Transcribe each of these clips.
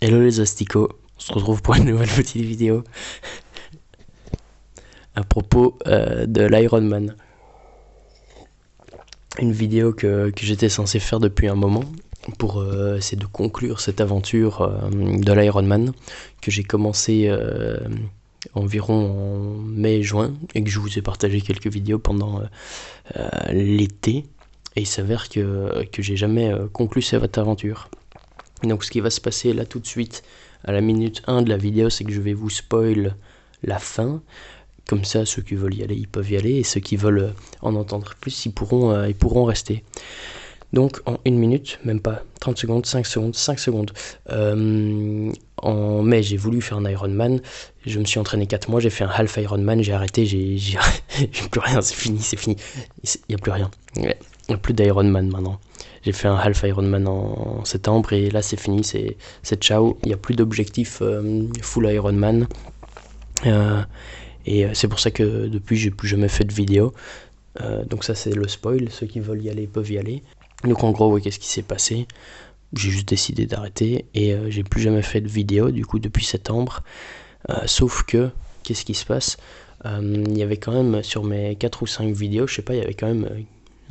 Hello les asticots, on se retrouve pour une nouvelle petite vidéo à propos de l'Ironman. Une vidéo que j'étais censé faire depuis un moment pour essayer de conclure cette aventure de l'Ironman que j'ai commencé environ en mai-juin et que je vous ai partagé quelques vidéos pendant l'été. Et il s'avère que j'ai jamais conclu cette aventure. Donc ce qui va se passer là tout de suite à la minute 1 de la vidéo, c'est que je vais vous spoil la fin. Comme ça, ceux qui veulent y aller, ils peuvent y aller. Et ceux qui veulent en entendre plus, ils pourront rester. Donc en 1 minute, même pas 30 secondes, 5 secondes, 5 secondes. En mai, j'ai voulu faire un Ironman. Je me suis entraîné 4 mois, j'ai fait un half Ironman, j'ai arrêté, j'ai plus rien, c'est fini. Il n'y a plus rien. Il n'y a plus d'Ironman maintenant. J'ai fait un half Ironman en septembre et là c'est fini, c'est ciao. Il n'y a plus d'objectif full Ironman. Et c'est pour ça que depuis j'ai plus jamais fait de vidéo. Donc ça c'est le spoil, ceux qui veulent y aller peuvent y aller. Donc en gros, ouais, qu'est-ce qui s'est passé? J'ai juste décidé d'arrêter et j'ai plus jamais fait de vidéo du coup depuis septembre. Sauf que, qu'est-ce qui se passe? Il y avait quand même sur mes 4 ou 5 vidéos, je sais pas, il y avait quand même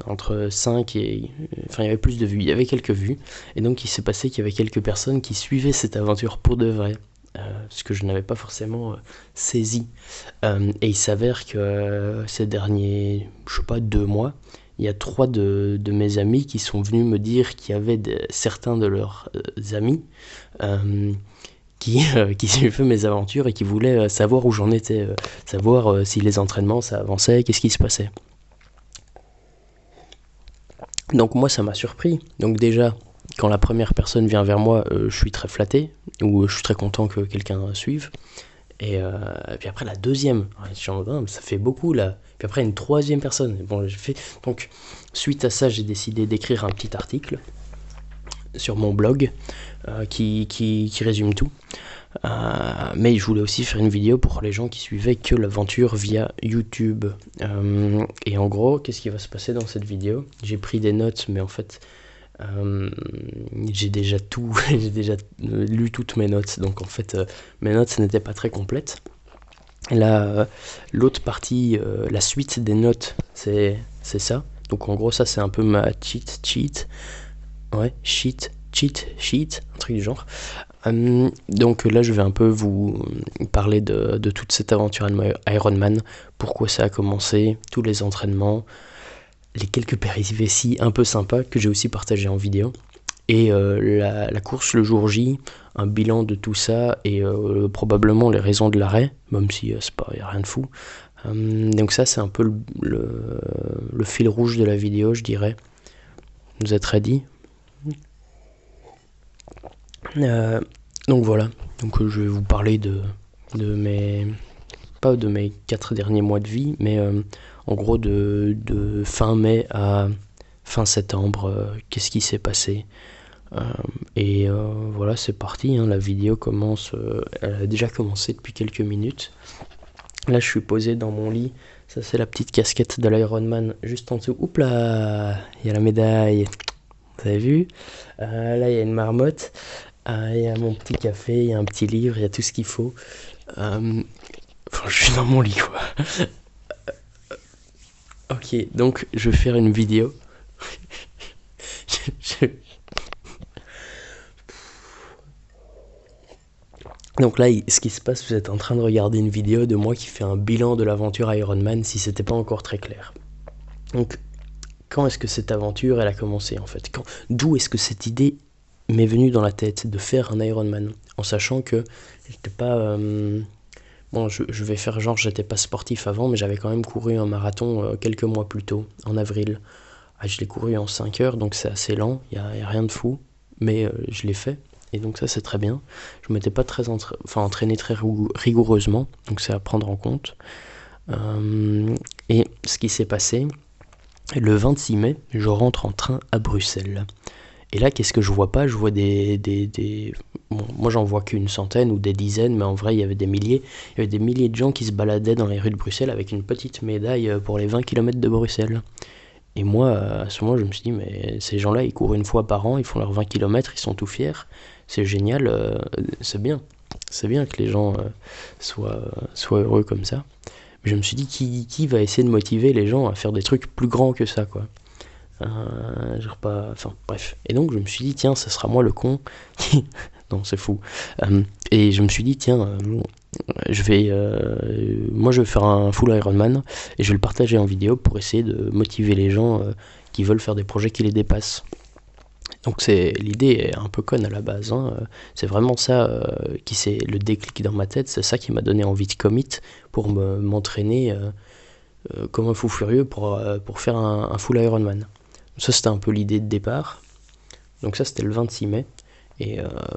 entre 5 et... Enfin, il y avait plus de vues, il y avait quelques vues. Et donc, il s'est passé qu'il y avait quelques personnes qui suivaient cette aventure pour de vrai. Ce que je n'avais pas forcément saisi. Et il s'avère que ces derniers, je sais pas, 2 mois, il y a 3 de mes amis qui sont venus me dire qu'il y avait certains de leurs amis qui suivaient mes aventures et qui voulaient savoir où j'en étais, savoir si les entraînements ça avançait, qu'est-ce qui se passait. Donc moi ça m'a surpris. Donc déjà, quand la première personne vient vers moi, je suis très flatté, ou je suis très content que quelqu'un suive. Et puis après la deuxième, ça fait beaucoup là. Puis après une troisième personne. Bon, j'ai fait. Donc suite à ça, j'ai décidé d'écrire un petit article sur mon blog qui résume tout. Mais je voulais aussi faire une vidéo pour les gens qui suivaient que l'aventure via YouTube. Et en gros, qu'est-ce qui va se passer dans cette vidéo? J'ai pris des notes, mais en fait, j'ai déjà lu toutes mes notes. Donc en fait, mes notes n'étaient pas très complètes. Là, l'autre partie, la suite des notes, c'est ça. Donc en gros, ça c'est un peu ma cheat sheet, un truc du genre. Donc là, je vais un peu vous parler de toute cette aventure Ironman, pourquoi ça a commencé, tous les entraînements, les quelques péripéties un peu sympas que j'ai aussi partagé en vidéo, et la course le jour J, un bilan de tout ça, et probablement les raisons de l'arrêt, même si c'est pas, y a rien de fou. Donc ça, c'est un peu le fil rouge de la vidéo, je dirais. Vous êtes ready? Donc voilà, donc je vais vous parler de mes, pas de mes 4 derniers mois de vie, mais en gros de fin mai à fin septembre, qu'est-ce qui s'est passé. Et voilà, c'est parti, hein, la vidéo commence, elle a déjà commencé depuis quelques minutes. Là je suis posé dans mon lit, ça c'est la petite casquette de l'Ironman juste en dessous. Oups là, il y a la médaille, vous avez vu? Là il y a une marmotte. Il y a mon petit café, il y a un petit livre, il y a tout ce qu'il faut. Je suis dans mon lit, quoi. Ok, donc je vais faire une vidéo. Donc là, ce qui se passe, vous êtes en train de regarder une vidéo de moi qui fait un bilan de l'aventure Ironman, si c'était pas encore très clair. Donc, quand est-ce que cette aventure, elle a commencé, en fait? D'où est-ce que cette idée m'est venue dans la tête de faire un Ironman, en sachant que j'étais pas... Bon, je vais faire genre, j'étais pas sportif avant, mais j'avais quand même couru un marathon quelques mois plus tôt, en avril. Je l'ai couru en 5 heures, donc c'est assez lent, y a rien de fou, mais je l'ai fait, et donc ça c'est très bien. Je m'étais pas très entraîné très rigoureusement, donc c'est à prendre en compte. Et ce qui s'est passé, le 26 mai, je rentre en train à Bruxelles. Et là, qu'est-ce que je vois pas? Je vois Bon, moi, j'en vois qu'une centaine ou des dizaines, mais en vrai, il y avait des milliers. Il y avait des milliers de gens qui se baladaient dans les rues de Bruxelles avec une petite médaille pour les 20 km de Bruxelles. Et moi, à ce moment, je me suis dit, mais ces gens-là, ils courent une fois par an, ils font leurs 20 km, ils sont tout fiers. c'est génial, c'est bien. C'est bien que les gens soient heureux comme ça. Mais je me suis dit, qui va essayer de motiver les gens à faire des trucs plus grands que ça, quoi. Genre pas... Enfin, bref. Et donc, je me suis dit, tiens, ça sera moi le con. Non, c'est fou. Et je me suis dit, tiens, moi, je vais faire un full Ironman et je vais le partager en vidéo pour essayer de motiver les gens qui veulent faire des projets qui les dépassent. Donc l'idée est un peu conne à la base, hein. C'est vraiment ça qui c'est le déclic dans ma tête, c'est ça qui m'a donné envie de commit pour m'entraîner comme un fou furieux pour faire un full Ironman. Ça c'était un peu l'idée de départ, donc ça c'était le 26 mai,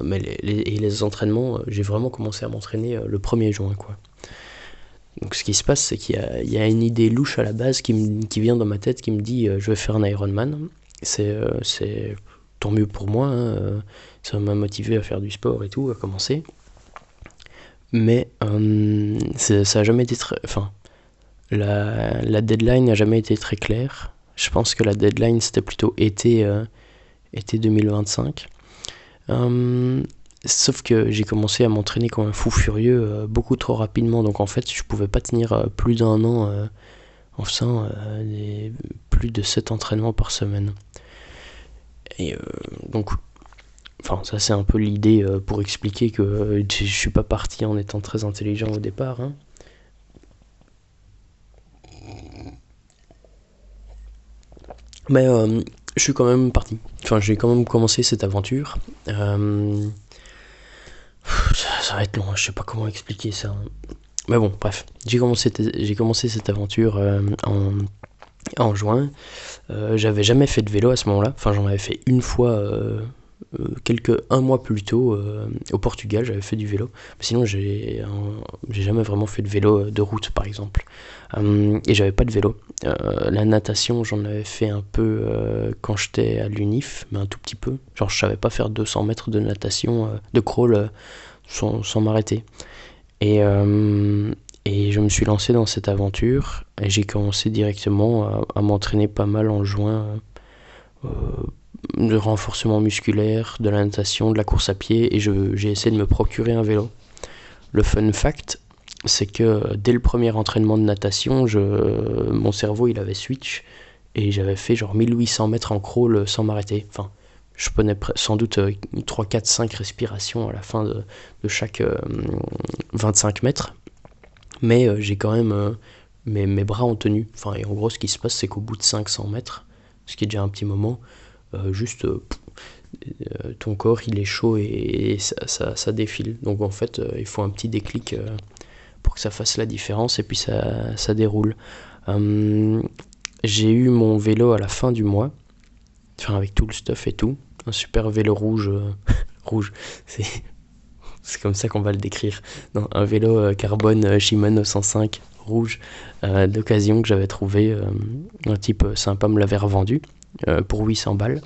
mais les entraînements, j'ai vraiment commencé à m'entraîner le 1er juin, quoi. Donc ce qui se passe, c'est qu'il y a une idée louche à la base qui vient dans ma tête, qui me dit je vais faire un Ironman. C'est tant mieux pour moi, hein, ça m'a motivé à faire du sport et tout, à commencer. Mais ça a jamais été très... Enfin, la deadline n'a jamais été très claire. Je pense que la deadline c'était plutôt été 2025. Sauf que j'ai commencé à m'entraîner comme un fou furieux beaucoup trop rapidement, donc en fait je pouvais pas tenir plus d'1 an en faisant plus de 7 entraînements par semaine. Et donc, enfin ça c'est un peu l'idée pour expliquer que je suis pas parti en étant très intelligent au départ, hein. Mais je suis quand même parti. Enfin, j'ai quand même commencé cette aventure. Ça va être long, je sais pas comment expliquer ça. Mais bon, bref. J'ai commencé cette aventure en juin. J'avais jamais fait de vélo à ce moment-là. Enfin, j'en avais fait une fois un mois plus tôt au Portugal, j'avais fait du vélo. Mais sinon, j'ai jamais vraiment fait de vélo de route, par exemple. Et j'avais pas de vélo. La natation, j'en avais fait un peu quand j'étais à l'UNIF, mais un tout petit peu. Genre, je savais pas faire 200 mètres de natation, de crawl sans m'arrêter. Et je me suis lancé dans cette aventure et j'ai commencé directement à m'entraîner pas mal en juin. De renforcement musculaire, de la natation, de la course à pied, et j'ai essayé de me procurer un vélo. Le fun fact, c'est que dès le premier entraînement de natation, mon cerveau il avait switch et j'avais fait genre 1800 mètres en crawl sans m'arrêter. Enfin, je prenais sans doute 3, 4, 5 respirations à la fin de chaque 25 mètres, mais j'ai quand même mes bras ont tenu. Enfin, et en gros, ce qui se passe, c'est qu'au bout de 500 mètres, ce qui est déjà un petit moment, ton corps il est chaud et ça défile. Donc en fait, il faut un petit déclic pour que ça fasse la différence et puis ça déroule. J'ai eu mon vélo à la fin du mois, enfin avec tout le stuff et tout, un super vélo rouge, rouge, c'est comme ça qu'on va le décrire. Non, un vélo carbone Shimano 105 rouge d'occasion que j'avais trouvé, un type sympa me l'avait revendu pour 800 balles.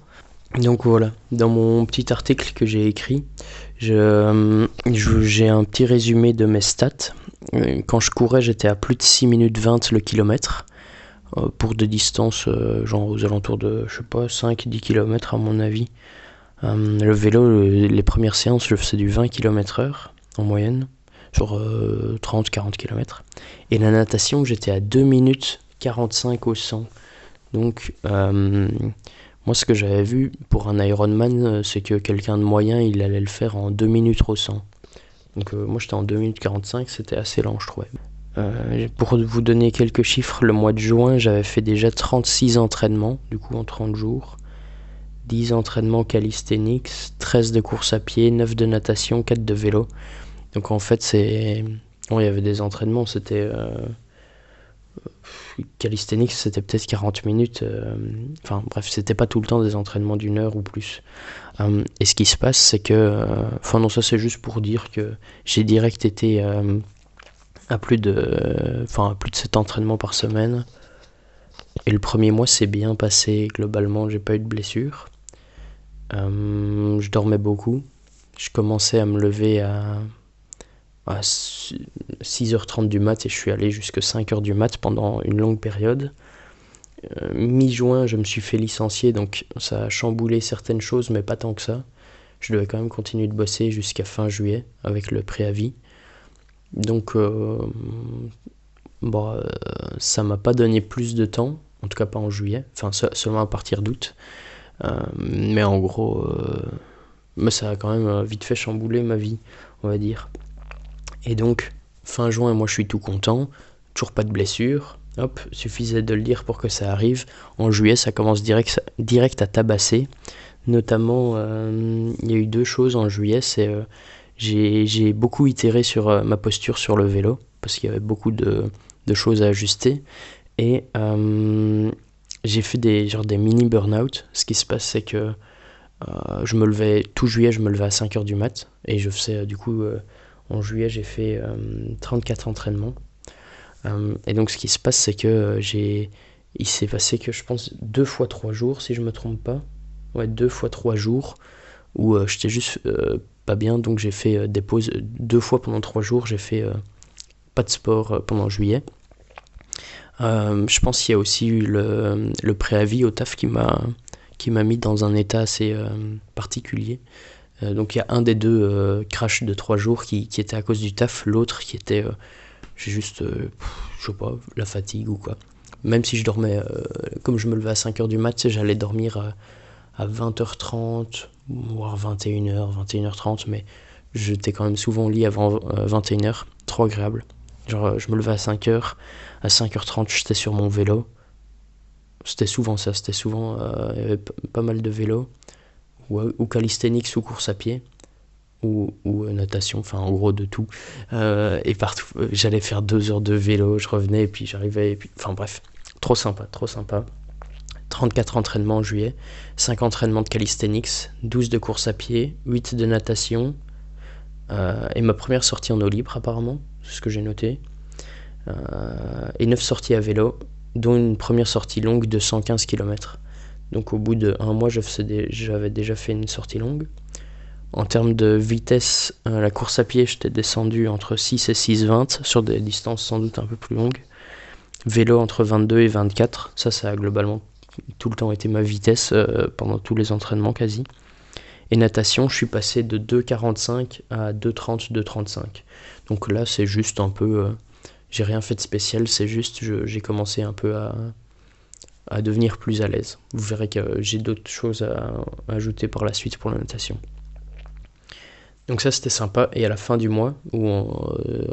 Donc voilà, dans mon petit article que j'ai écrit, j'ai un petit résumé de mes stats. Quand je courais, j'étais à plus de 6 minutes 20 le kilomètre, pour des distances genre aux alentours de, je sais pas, 5-10 km à mon avis. Le vélo, les premières séances, je faisais du 20 km/h en moyenne, sur 30-40 km. Et la natation, j'étais à 2 minutes 45 au 100. Donc moi ce que j'avais vu pour un Ironman, c'est que quelqu'un de moyen il allait le faire en 2 minutes au 100. Donc moi j'étais en 2 minutes 45, c'était assez lent je trouvais. Pour vous donner quelques chiffres, le mois de juin j'avais fait déjà 36 entraînements, du coup en 30 jours. 10 entraînements calisthenics, 13 de course à pied, 9 de natation, 4 de vélo. Donc en fait bon, il y avait des entraînements, c'était... calisthenics c'était peut-être 40 minutes, enfin bref c'était pas tout le temps des entraînements d'1 heure ou plus. Et ce qui se passe c'est que enfin non, ça c'est juste pour dire que j'ai direct été à plus de 7 entraînements par semaine, et le premier mois s'est bien passé globalement, j'ai pas eu de blessure. Je dormais beaucoup, je commençais à me lever à 6h30 du mat et je suis allé jusqu'à 5h du mat pendant une longue période. Mi-juin, je me suis fait licencier, donc ça a chamboulé certaines choses, mais pas tant que ça. je devais quand même continuer de bosser jusqu'à fin juillet avec le préavis. Donc ça m'a pas donné plus de temps, en tout cas pas en juillet, enfin seulement à partir d'août. Mais en gros, ça a quand même vite fait chambouler ma vie, on va dire. Et donc, fin juin, moi je suis tout content, toujours pas de blessure. Hop, suffisait de le dire pour que ça arrive. En juillet, ça commence direct à tabasser. Notamment, il y a eu 2 choses en juillet. C'est j'ai beaucoup itéré sur ma posture sur le vélo parce qu'il y avait beaucoup de choses à ajuster. Et j'ai fait des mini burn-out. Ce qui se passe, c'est que tout juillet, je me levais à 5h du mat. Et je faisais en juillet, j'ai fait 34 entraînements. Et donc ce qui se passe, c'est que il s'est passé que je pense 2 fois 3 jours, si je me trompe pas. Ouais, 2 fois 3 jours où j'étais juste pas bien, donc j'ai fait des pauses 2 fois pendant 3 jours, j'ai fait pas de sport pendant juillet. Je pense qu'il y a aussi eu le préavis au taf qui m'a mis dans un état assez particulier. Donc il y a un des 2 crashs de 3 jours qui était à cause du taf, l'autre qui était j'ai juste, je sais pas, la fatigue ou quoi. Même si je dormais, comme je me levais à 5h du mat, j'allais dormir à 20h30, voire 21h, 21h30, mais j'étais quand même souvent au lit avant 21h, trop agréable. Genre, je me levais à 5h, à 5h30, j'étais sur mon vélo. C'était souvent ça, il y avait pas mal de vélos, ou calisthenics ou course à pied. Ou natation, enfin en gros de tout. Et partout, j'allais faire 2 heures de vélo, je revenais et puis j'arrivais, et puis, enfin bref, trop sympa. 34 entraînements en juillet, 5 entraînements de calisthenics, 12 de course à pied, 8 de natation, et ma première sortie en eau libre apparemment, c'est ce que j'ai noté, et 9 sorties à vélo, dont une première sortie longue de 115 km. Donc au bout d'1 mois, j'avais déjà fait une sortie longue. En termes de vitesse, la course à pied, j'étais descendu entre 6 et 6,20 sur des distances sans doute un peu plus longues. Vélo entre 22 et 24, ça a globalement tout le temps été ma vitesse pendant tous les entraînements quasi. Et natation, je suis passé de 2,45 à 2,30, 2,35. Donc là, c'est juste un peu... j'ai rien fait de spécial, c'est juste j'ai commencé un peu à devenir plus à l'aise. Vous verrez que j'ai d'autres choses à ajouter par la suite pour la natation. Donc ça c'était sympa, et à la fin du mois,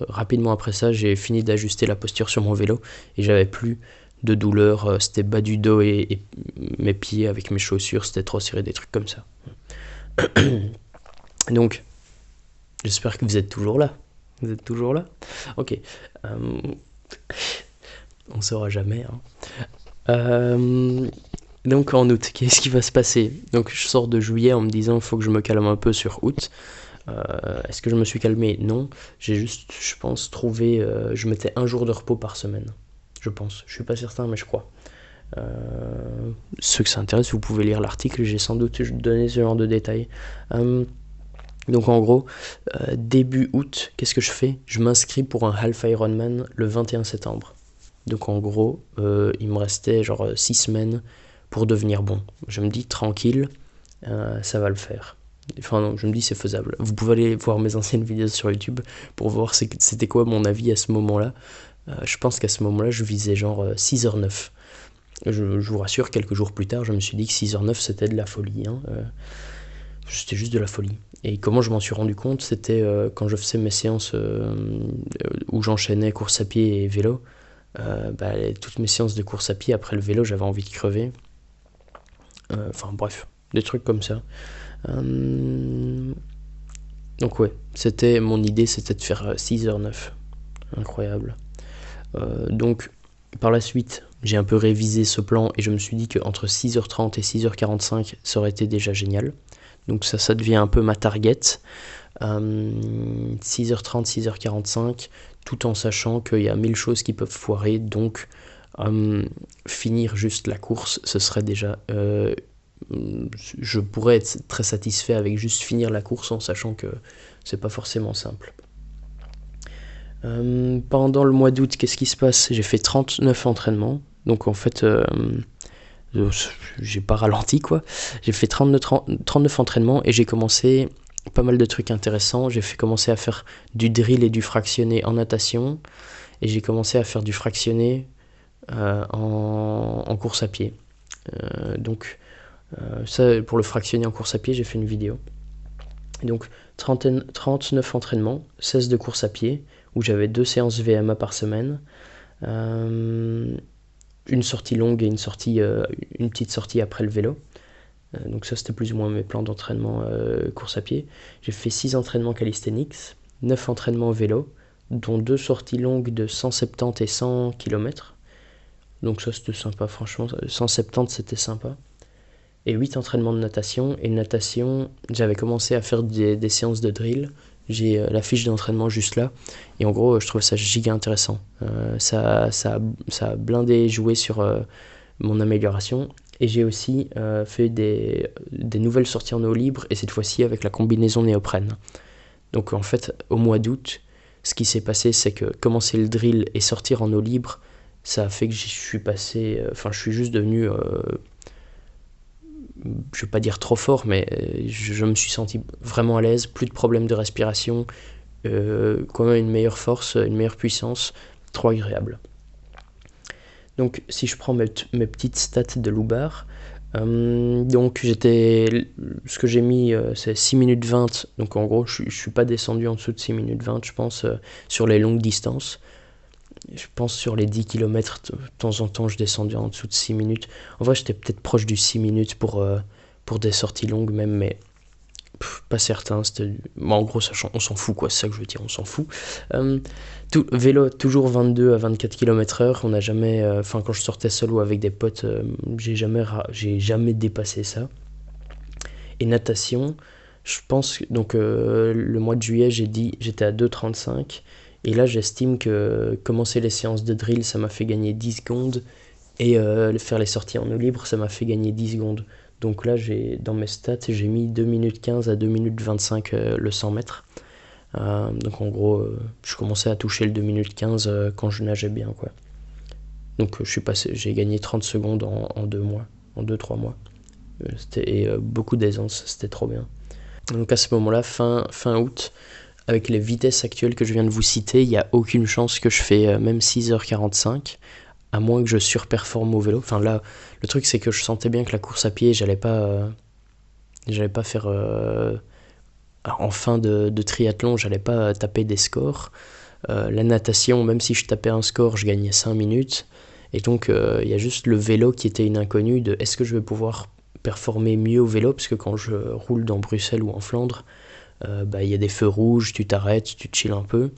rapidement après ça, j'ai fini d'ajuster la posture sur mon vélo, et j'avais plus de douleur, c'était bas du dos et mes pieds avec mes chaussures, c'était trop serré, des trucs comme ça. Donc, j'espère que vous êtes toujours là. Vous êtes toujours là ? Ok. On saura jamais. Donc en août, qu'est-ce qui va se passer ? Donc je sors de juillet en me disant il faut que je me calme un peu sur août. Est-ce que je me suis calmé ? Non. J'ai juste, je pense, trouvé... je mettais 1 jour de repos par semaine. Je pense. Je suis pas certain, mais je crois. Ceux que ça intéresse, vous pouvez lire l'article. J'ai sans doute donné ce genre de détails. Donc en gros, début août, qu'est-ce que je fais ? Je m'inscris pour un Half Ironman le 21 septembre. Donc en gros, il me restait genre 6 semaines pour devenir bon. Je me dis tranquille, ça va le faire. Enfin non, je me dis c'est faisable. Vous pouvez aller voir mes anciennes vidéos sur YouTube pour voir c'était quoi mon avis à ce moment-là. Je pense qu'à ce moment-là, je visais genre 6h09. Je vous rassure, quelques jours plus tard, je me suis dit que 6h09 c'était de la folie. C'était juste de la folie. Et comment je m'en suis rendu compte, c'était quand je faisais mes séances où j'enchaînais course à pied et vélo. Toutes mes séances de course à pied, après le vélo, j'avais envie de crever. Enfin bref, des trucs comme ça. Donc ouais, mon idée, c'était de faire 6h09. Incroyable. Donc par la suite, j'ai un peu révisé ce plan et je me suis dit qu'entre 6h30 et 6h45, ça aurait été déjà génial. Donc ça devient un peu ma target. 6h30, 6h45, tout en sachant qu'il y a 1000 choses qui peuvent foirer. Donc finir juste la course, ce serait déjà... je pourrais être très satisfait avec juste finir la course en sachant que c'est pas forcément simple. Pendant le mois d'août, qu'est-ce qui se passe ? J'ai fait 39 entraînements. Donc en fait, j'ai pas ralenti quoi. J'ai fait 39 entraînements et j'ai commencé pas mal de trucs intéressants. J'ai commencé à faire du drill et du fractionné en natation et j'ai commencé à faire du fractionné en course à pied. Ça, pour le fractionner en course à pied, j'ai fait une vidéo. Et donc 39 entraînements, 16 de course à pied, où j'avais 2 séances VMA par semaine, une sortie longue et une petite sortie après le vélo. Donc ça, c'était plus ou moins mes plans d'entraînement course à pied. J'ai fait 6 entraînements calisthenics, 9 entraînements vélo, dont 2 sorties longues de 170 et 100 km. Donc ça, c'était sympa, franchement. 170, c'était sympa. Et 8 entraînements de natation. Et natation, j'avais commencé à faire des séances de drill. J'ai la fiche d'entraînement juste là. Et en gros, je trouve ça giga intéressant. Ça a blindé joué sur mon amélioration. Et j'ai aussi fait des nouvelles sorties en eau libre. Et cette fois-ci avec la combinaison néoprène. Donc en fait, au mois d'août, ce qui s'est passé, c'est que commencer le drill et sortir en eau libre, ça a fait que je suis juste devenu... je vais pas dire trop fort, mais je me suis senti vraiment à l'aise, plus de problèmes de respiration, quand même une meilleure force, une meilleure puissance, trop agréable. Donc si je prends mes petites stats de Loubar, donc ce que j'ai mis c'est 6 minutes 20, donc en gros je suis pas descendu en dessous de 6 minutes 20 je pense sur les longues distances. Je pense sur les 10 km, de temps en temps, je descendais en dessous de 6 minutes. En vrai, j'étais peut-être proche du 6 minutes pour des sorties longues même, mais pas certain. En gros, on s'en fout, quoi. C'est ça que je veux dire, on s'en fout. Vélo, toujours 22 à 24 km/h. On n'a jamais... quand je sortais seul ou avec des potes, j'ai jamais dépassé ça. Et natation, je pense... Donc, le mois de juillet, j'étais à 2,35. Et là, j'estime que commencer les séances de drill, ça m'a fait gagner 10 secondes. Et faire les sorties en eau libre, ça m'a fait gagner 10 secondes. Donc là, dans mes stats, j'ai mis 2 minutes 15 à 2 minutes 25 le 100 mètres. Donc en gros, je commençais à toucher le 2 minutes 15 quand je nageais bien, quoi. Donc j'ai gagné 30 secondes en 2 mois, en 2-3 mois. C'était beaucoup d'aisance, c'était trop bien. Donc à ce moment-là, fin août, avec les vitesses actuelles que je viens de vous citer, il n'y a aucune chance que je fais même 6h45, à moins que je surperforme au vélo. Enfin là, le truc c'est que je sentais bien que la course à pied, j'allais pas faire... en fin de triathlon, j'allais pas taper des scores. La natation, même si je tapais un score, je gagnais 5 minutes. Et donc il y a juste le vélo qui était une inconnue de est-ce que je vais pouvoir performer mieux au vélo, parce que quand je roule dans Bruxelles ou en Flandre, y a des feux rouges, tu t'arrêtes, tu te chilles un peu.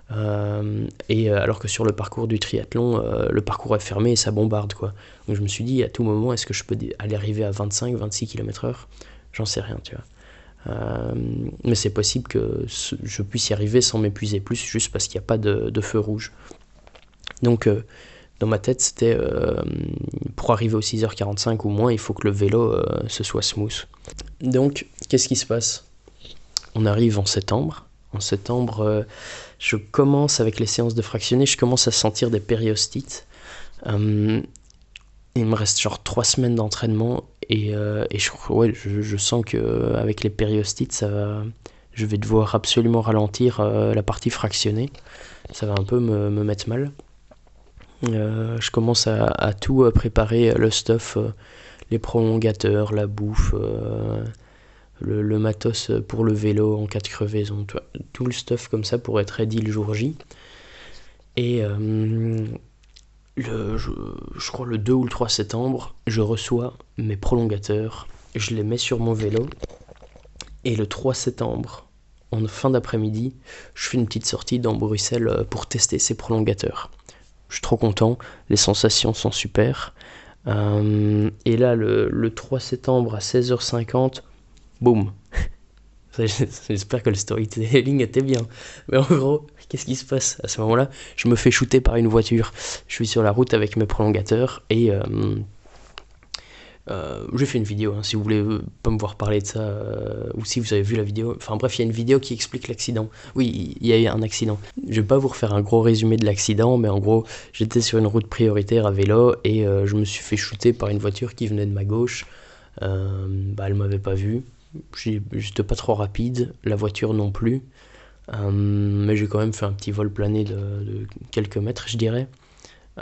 Alors que sur le parcours du triathlon, le parcours est fermé et ça bombarde, quoi. Donc je me suis dit, à tout moment, est-ce que je peux arriver à 25-26 km/h ? J'en sais rien, tu vois. Mais c'est possible que je puisse y arriver sans m'épuiser plus, juste parce qu'il n'y a pas de feu rouge. Donc dans ma tête, c'était pour arriver aux 6h45 ou moins, il faut que le vélo ce soit smooth. Donc qu'est-ce qui se passe ? On arrive en septembre. En septembre, je commence avec les séances de fractionné, je commence à sentir des périostites. Il me reste genre 3 semaines d'entraînement et je sens qu'avec les périostites, je vais devoir absolument ralentir la partie fractionnée. Ça va un peu me mettre mal. Je commence à tout préparer, le stuff, les prolongateurs, la bouffe... Le matos pour le vélo en cas de crevaison, tout le stuff comme ça pour être ready le jour J. Et je crois le 2 ou le 3 septembre, je reçois mes prolongateurs, je les mets sur mon vélo, et le 3 septembre, en fin d'après-midi, je fais une petite sortie dans Bruxelles pour tester ces prolongateurs. Je suis trop content, les sensations sont super. Et là, le 3 septembre à 16h50, boum. J'espère que le storytelling était bien. Mais en gros, qu'est-ce qui se passe ? À ce moment-là, je me fais shooter par une voiture. Je suis sur la route avec mes prolongateurs et J'ai fait une vidéo, hein, si vous voulez pas me voir parler de ça, ou si vous avez vu la vidéo. Enfin bref, il y a une vidéo qui explique l'accident. Oui, il y a eu un accident. Je vais pas vous refaire un gros résumé de l'accident, mais en gros, j'étais sur une route prioritaire à vélo et je me suis fait shooter par une voiture qui venait de ma gauche. Elle m'avait pas vu. J'étais pas trop rapide, la voiture non plus. Mais j'ai quand même fait un petit vol plané de quelques mètres, je dirais.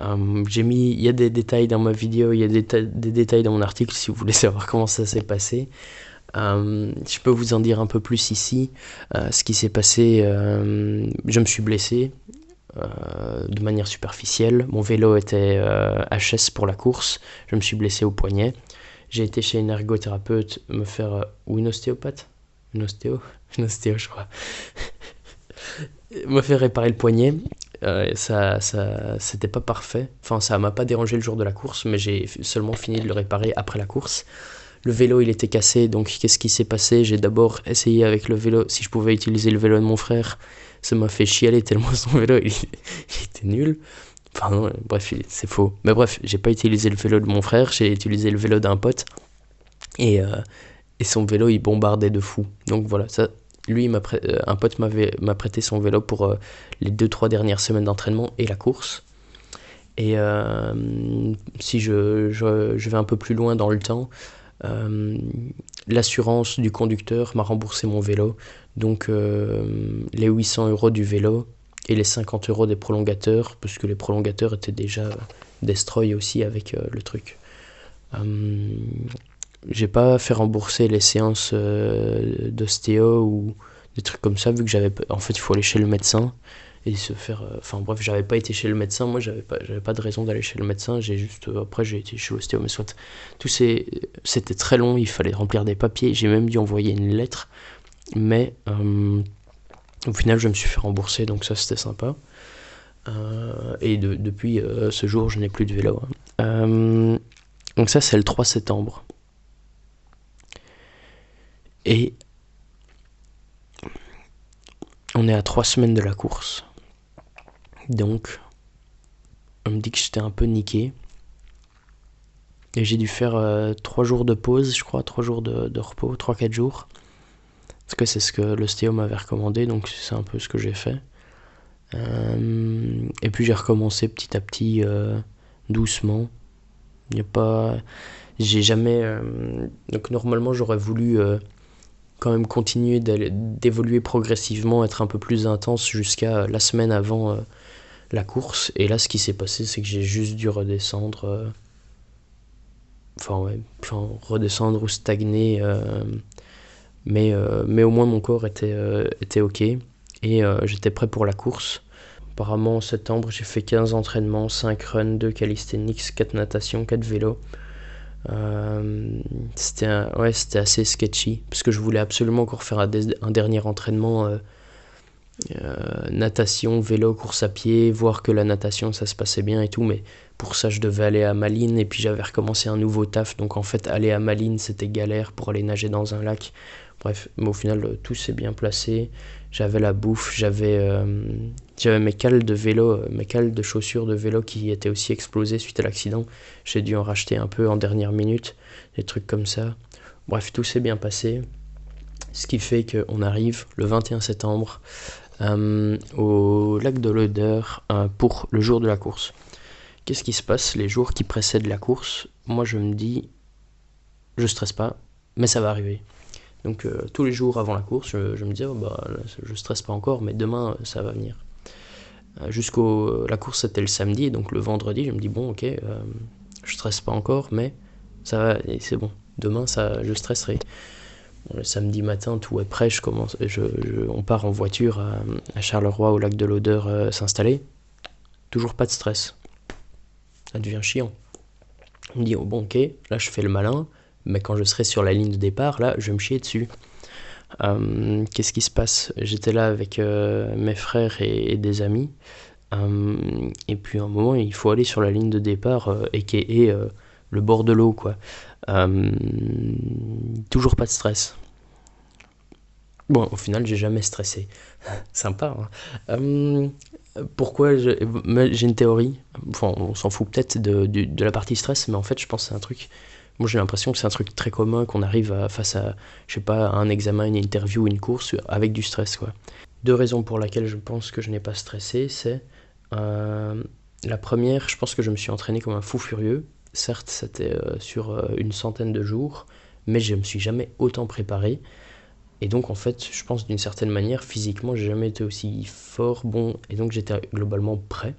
Il y a des détails dans ma vidéo, il y a des détails dans mon article si vous voulez savoir comment ça s'est passé. Je peux vous en dire un peu plus ici. Ce qui s'est passé, je me suis blessé de manière superficielle. Mon vélo était HS pour la course. Je me suis blessé au poignet. J'ai été chez une ergothérapeute me faire... ou une ostéopathe. Une ostéo, je crois. Me faire réparer le poignet. C'était pas parfait. Enfin, ça m'a pas dérangé le jour de la course, mais j'ai seulement fini de le réparer après la course. Le vélo, il était cassé, donc qu'est-ce qui s'est passé? J'ai d'abord essayé avec le vélo, si je pouvais utiliser le vélo de mon frère. Ça m'a fait chialer tellement son vélo, il était nul. Enfin, non, bref, c'est faux. Mais bref, j'ai pas utilisé le vélo de mon frère, j'ai utilisé le vélo d'un pote. Et son vélo, il bombardait de fou. Donc voilà, ça... Lui, un pote m'a prêté son vélo pour les 2-3 dernières semaines d'entraînement et la course. Et si je vais un peu plus loin dans le temps, l'assurance du conducteur m'a remboursé mon vélo. Donc les 800 € du vélo et les 50 € des prolongateurs, parce que les prolongateurs étaient déjà destroy aussi avec le truc. J'ai pas fait rembourser les séances d'ostéo ou des trucs comme ça, vu que en fait il faut aller chez le médecin et se faire enfin bref, j'avais pas été chez le médecin, moi j'avais pas de raison d'aller chez le médecin, après j'ai été chez l'ostéo, mais soit c'était très long, il fallait remplir des papiers, j'ai même dû envoyer une lettre, mais au final je me suis fait rembourser, donc ça c'était sympa. Et depuis ce jour je n'ai plus de vélo, hein. Donc ça c'est le 3 septembre. Et on est à 3 semaines de la course. Donc, on me dit que j'étais un peu niqué. Et j'ai dû faire 3 jours de pause, je crois, 3 jours de repos, 3-4 jours. Parce que c'est ce que l'ostéo m'avait recommandé, donc c'est un peu ce que j'ai fait. Et puis j'ai recommencé petit à petit, doucement. Il n'y a pas... J'ai jamais... Donc normalement j'aurais voulu... quand même continuer d'évoluer progressivement, être un peu plus intense jusqu'à la semaine avant la course. Et là, ce qui s'est passé, c'est que j'ai juste dû redescendre, redescendre ou stagner. Mais au moins mon corps était ok et j'étais prêt pour la course. Apparemment en septembre, j'ai fait 15 entraînements, 5 runs, 2 calisthenics, 4 natation, 4 vélos. C'était assez sketchy parce que je voulais absolument encore faire un dernier entraînement, natation, vélo, course à pied, voir que la natation ça se passait bien et tout, mais pour ça je devais aller à Malines et puis j'avais recommencé un nouveau taf, donc en fait aller à Malines c'était galère pour aller nager dans un lac. Bref, mais au final tout s'est bien placé. J'avais la bouffe, j'avais mes cales de vélo, mes cales de chaussures de vélo qui étaient aussi explosées suite à l'accident. J'ai dû en racheter un peu en dernière minute, des trucs comme ça. Bref, tout s'est bien passé. Ce qui fait qu'on arrive le 21 septembre au lac de l'Odeur pour le jour de la course. Qu'est-ce qui se passe les jours qui précèdent la course? Moi je me dis, je stresse pas, mais ça va arriver. Donc tous les jours avant la course, je me dis, je stresse pas encore, mais demain ça va venir. La course c'était le samedi, donc le vendredi, je me dis bon ok, je stresse pas encore, mais ça va, et c'est bon. Demain je stresserai. Bon, le samedi matin, tout est prêt, on part en voiture à Charleroi au lac de l'Odeur s'installer. Toujours pas de stress. Ça devient chiant. On me dit, oh, bon ok, là je fais le malin, mais quand je serai sur la ligne de départ, là je vais me chier dessus. Qu'est-ce qui se passe? J'étais là avec mes frères et des amis, et puis à un moment il faut aller sur la ligne de départ, et le bord de l'eau quoi. Toujours pas de stress. Bon, au final j'ai jamais stressé. Sympa, hein. Pourquoi j'ai une théorie, enfin on s'en fout peut-être de la partie stress, mais en fait je pense que c'est un truc Moi j'ai l'impression que c'est un truc très commun qu'on arrive face à, je sais pas, à un examen, une interview, une course avec du stress quoi. Deux raisons pour lesquelles je pense que je n'ai pas stressé, c'est la première, je pense que je me suis entraîné comme un fou furieux. Certes, c'était sur une centaine de jours, mais je me suis jamais autant préparé. Et donc en fait, je pense d'une certaine manière, physiquement, j'ai jamais été aussi fort, bon, et donc j'étais globalement prêt.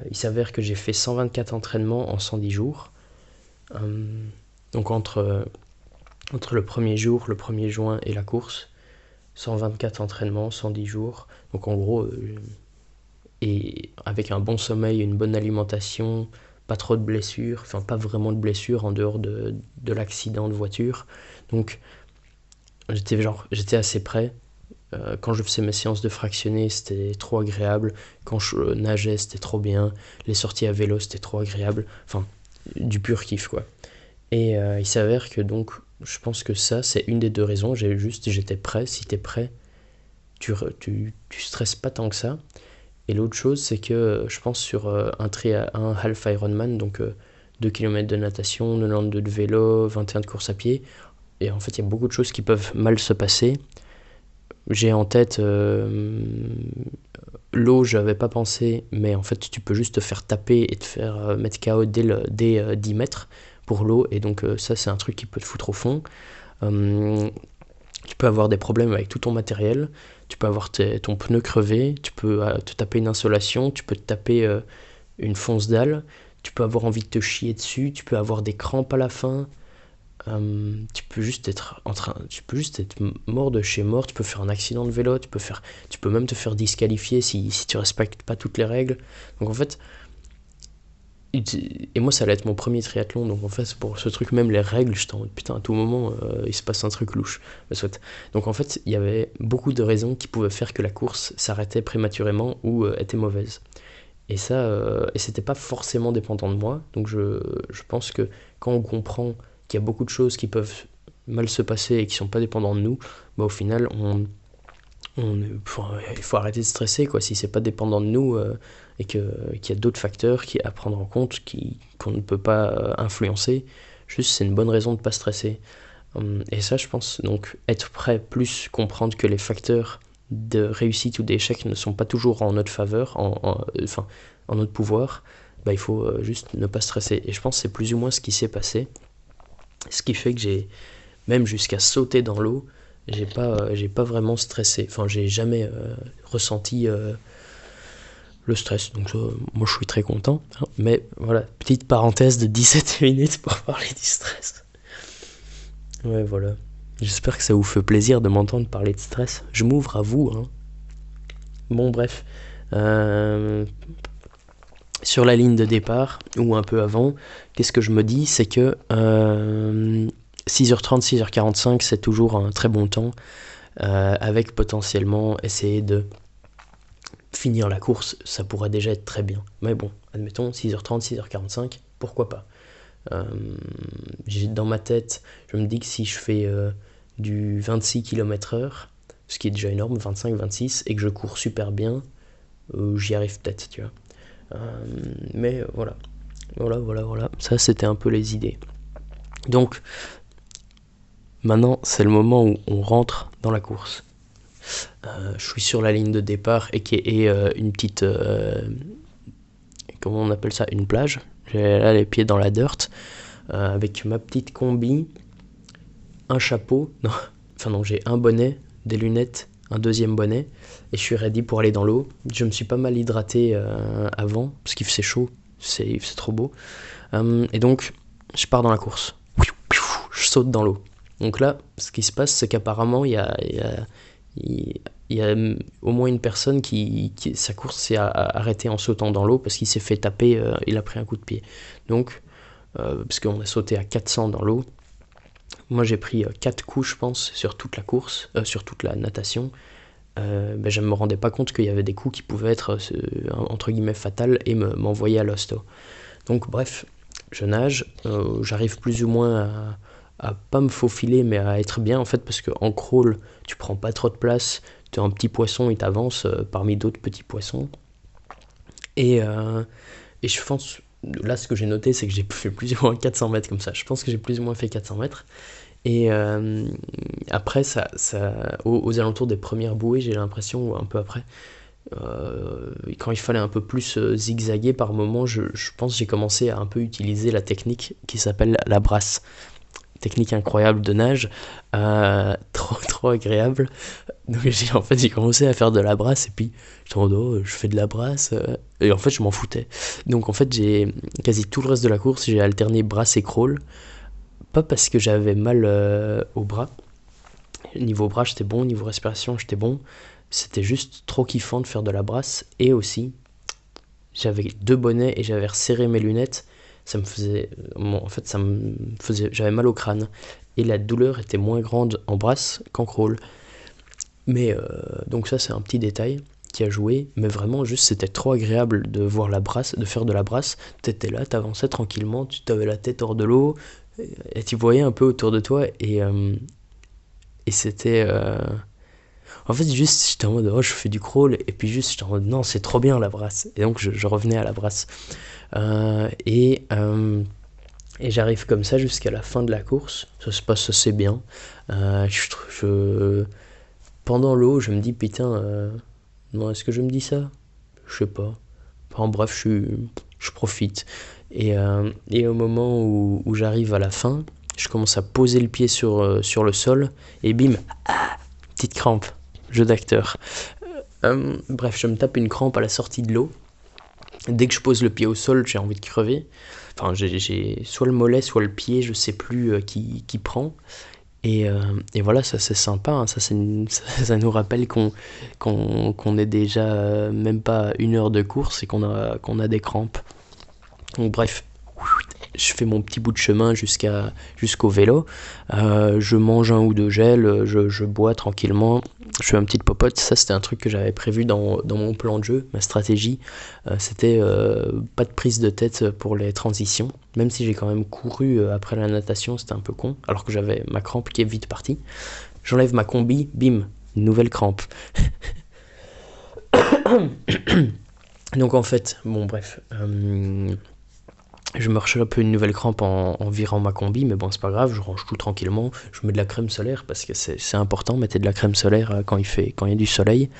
Il s'avère que j'ai fait 124 entraînements en 110 jours. Donc entre le premier jour, le 1er juin et la course, 124 entraînements, 110 jours. Donc en gros, et avec un bon sommeil, une bonne alimentation, pas trop de blessures, enfin pas vraiment de blessures en dehors de l'accident de voiture. Donc j'étais assez prêt. Quand je faisais mes séances de fractionné, c'était trop agréable. Quand je nageais, c'était trop bien. Les sorties à vélo, c'était trop agréable. Enfin, du pur kiff, quoi. Et il s'avère que donc, je pense que ça, c'est une des deux raisons. J'étais prêt. Si t'es prêt, tu stresses pas tant que ça. Et l'autre chose, c'est que je pense sur un half Ironman, donc 2 km de natation, 92 de vélo, 21 de course à pied. Et en fait, il y a beaucoup de choses qui peuvent mal se passer. J'ai en tête l'eau, j'avais pas pensé, mais en fait tu peux juste te faire taper et te faire mettre KO dès 10 mètres pour l'eau, et donc ça c'est un truc qui peut te foutre au fond. Tu peux avoir des problèmes avec tout ton matériel, tu peux avoir ton pneu crevé, tu peux te taper une insolation, tu peux te taper une fonce dalle, tu peux avoir envie de te chier dessus, tu peux avoir des crampes à la fin. Tu peux juste être mort de chez mort, tu peux faire un accident de vélo, tu peux même te faire disqualifier si tu respectes pas toutes les règles. Donc en fait, et moi ça allait être mon premier triathlon, donc en fait pour ce truc, même les règles, j'étais en mode putain, à tout moment il se passe un truc louche. Donc en fait il y avait beaucoup de raisons qui pouvaient faire que la course s'arrêtait prématurément ou était mauvaise. Et ça, et c'était pas forcément dépendant de moi, donc je pense que quand on comprend qu'il y a beaucoup de choses qui peuvent mal se passer et qui sont pas dépendants de nous, bah au final il faut arrêter de stresser quoi, si c'est pas dépendant de nous et qu'il y a d'autres facteurs à prendre en compte qu'on ne peut pas influencer. Juste c'est une bonne raison de pas stresser. Et ça je pense, donc être prêt, plus comprendre que les facteurs de réussite ou d'échec ne sont pas toujours en notre faveur, en notre pouvoir, bah il faut juste ne pas stresser. Et je pense que c'est plus ou moins ce qui s'est passé. Ce qui fait que j'ai, même jusqu'à sauter dans l'eau, j'ai pas vraiment stressé. Enfin, j'ai jamais ressenti le stress. Donc moi, je suis très content. Hein. Mais voilà, petite parenthèse de 17 minutes pour parler du stress. Ouais, voilà. J'espère que ça vous fait plaisir de m'entendre parler de stress. Je m'ouvre à vous. Hein. Bon, bref. Sur la ligne de départ, ou un peu avant, qu'est-ce que je me dis, c'est que 6h30, 6h45, c'est toujours un très bon temps, avec potentiellement essayer de finir la course, ça pourrait déjà être très bien. Mais bon, admettons, 6h30, 6h45, pourquoi pas. Dans ma tête, je me dis que si je fais du 26 km/h, ce qui est déjà énorme, 25, 26, et que je cours super bien, j'y arrive peut-être, tu vois. Mais voilà, ça c'était un peu les idées. Donc maintenant c'est le moment où on rentre dans la course. Je suis sur la ligne de départ et qui est une petite comment on appelle ça, une plage. J'ai là les pieds dans la dirt, avec ma petite combi, un chapeau, non j'ai un bonnet, des lunettes, un deuxième bonnet, et je suis ready pour aller dans l'eau. Je me suis pas mal hydraté avant, parce qu'il faisait chaud, c'est trop beau. Et donc, je pars dans la course. Je saute dans l'eau. Donc là, ce qui se passe, c'est qu'apparemment, il y a au moins une personne qui sa course s'est arrêtée en sautant dans l'eau, parce qu'il s'est fait taper, il a pris un coup de pied. Donc, parce qu'on a sauté à 400 dans l'eau, moi j'ai pris 4 coups je pense sur toute la course, sur toute la natation. Je ne me rendais pas compte qu'il y avait des coups qui pouvaient être entre guillemets fatals et m'envoyer à l'hosto. Donc bref, je nage, j'arrive plus ou moins à pas me faufiler mais à être bien en fait, parce qu'en crawl tu prends pas trop de place, tu es un petit poisson, il t'avance parmi d'autres petits poissons, et je pense là, ce que j'ai noté, c'est que j'ai fait plus ou moins 400 mètres comme ça. Je pense que j'ai plus ou moins fait 400 mètres. Et après, aux alentours des premières bouées, j'ai l'impression, ou un peu après, quand il fallait un peu plus zigzaguer par moment, je pense que j'ai commencé à un peu utiliser la technique qui s'appelle la brasse. Technique incroyable de nage, trop agréable. Donc j'ai commencé à faire de la brasse et puis je me dis je fais de la brasse et en fait je m'en foutais. Donc en fait j'ai quasi tout le reste de la course j'ai alterné brasse et crawl, pas parce que j'avais mal au bras. Niveau bras j'étais bon, niveau respiration j'étais bon, c'était juste trop kiffant de faire de la brasse. Et aussi j'avais 2 bonnets et j'avais resserré mes lunettes, ça me faisait j'avais mal au crâne et la douleur était moins grande en brasse qu'en crawl. Mais donc ça c'est un petit détail qui a joué, mais vraiment juste c'était trop agréable de voir la brasse, de faire de la brasse. T'étais là, t'avançais tranquillement, tu t'avais la tête hors de l'eau et tu voyais un peu autour de toi et c'était en fait juste j'étais en mode je fais du crawl et puis juste j'étais en mode non c'est trop bien la brasse et donc je revenais à la brasse et j'arrive comme ça jusqu'à la fin de la course, ça se passe assez bien. Pendant l'eau, je me dis putain, non, est-ce que je me dis ça? Je sais pas. En bref, je profite. Et au moment où j'arrive à la fin, je commence à poser le pied sur le sol et bim, petite crampe. Jeu d'acteur. Bref, je me tape une crampe à la sortie de l'eau. Dès que je pose le pied au sol, j'ai envie de crever. Enfin, j'ai soit le mollet, soit le pied, je sais plus qui prend. Et voilà, ça c'est sympa, hein, ça nous rappelle qu'on est déjà même pas 1 heure de course et qu'on a des crampes. Donc bref, je fais mon petit bout de chemin jusqu'au vélo, je mange 1 ou 2 gels, je bois tranquillement, je fais une petite popote. Ça c'était un truc que j'avais prévu dans mon plan de jeu, ma stratégie, c'était pas de prise de tête pour les transitions, même si j'ai quand même couru après la natation, c'était un peu con, alors que j'avais ma crampe qui est vite partie. J'enlève ma combi, bim, une nouvelle crampe. Donc en fait, bon bref, je me rechope une nouvelle crampe en virant ma combi, mais bon c'est pas grave, je range tout tranquillement, je mets de la crème solaire parce que c'est important, mettez de la crème solaire quand il y a du soleil.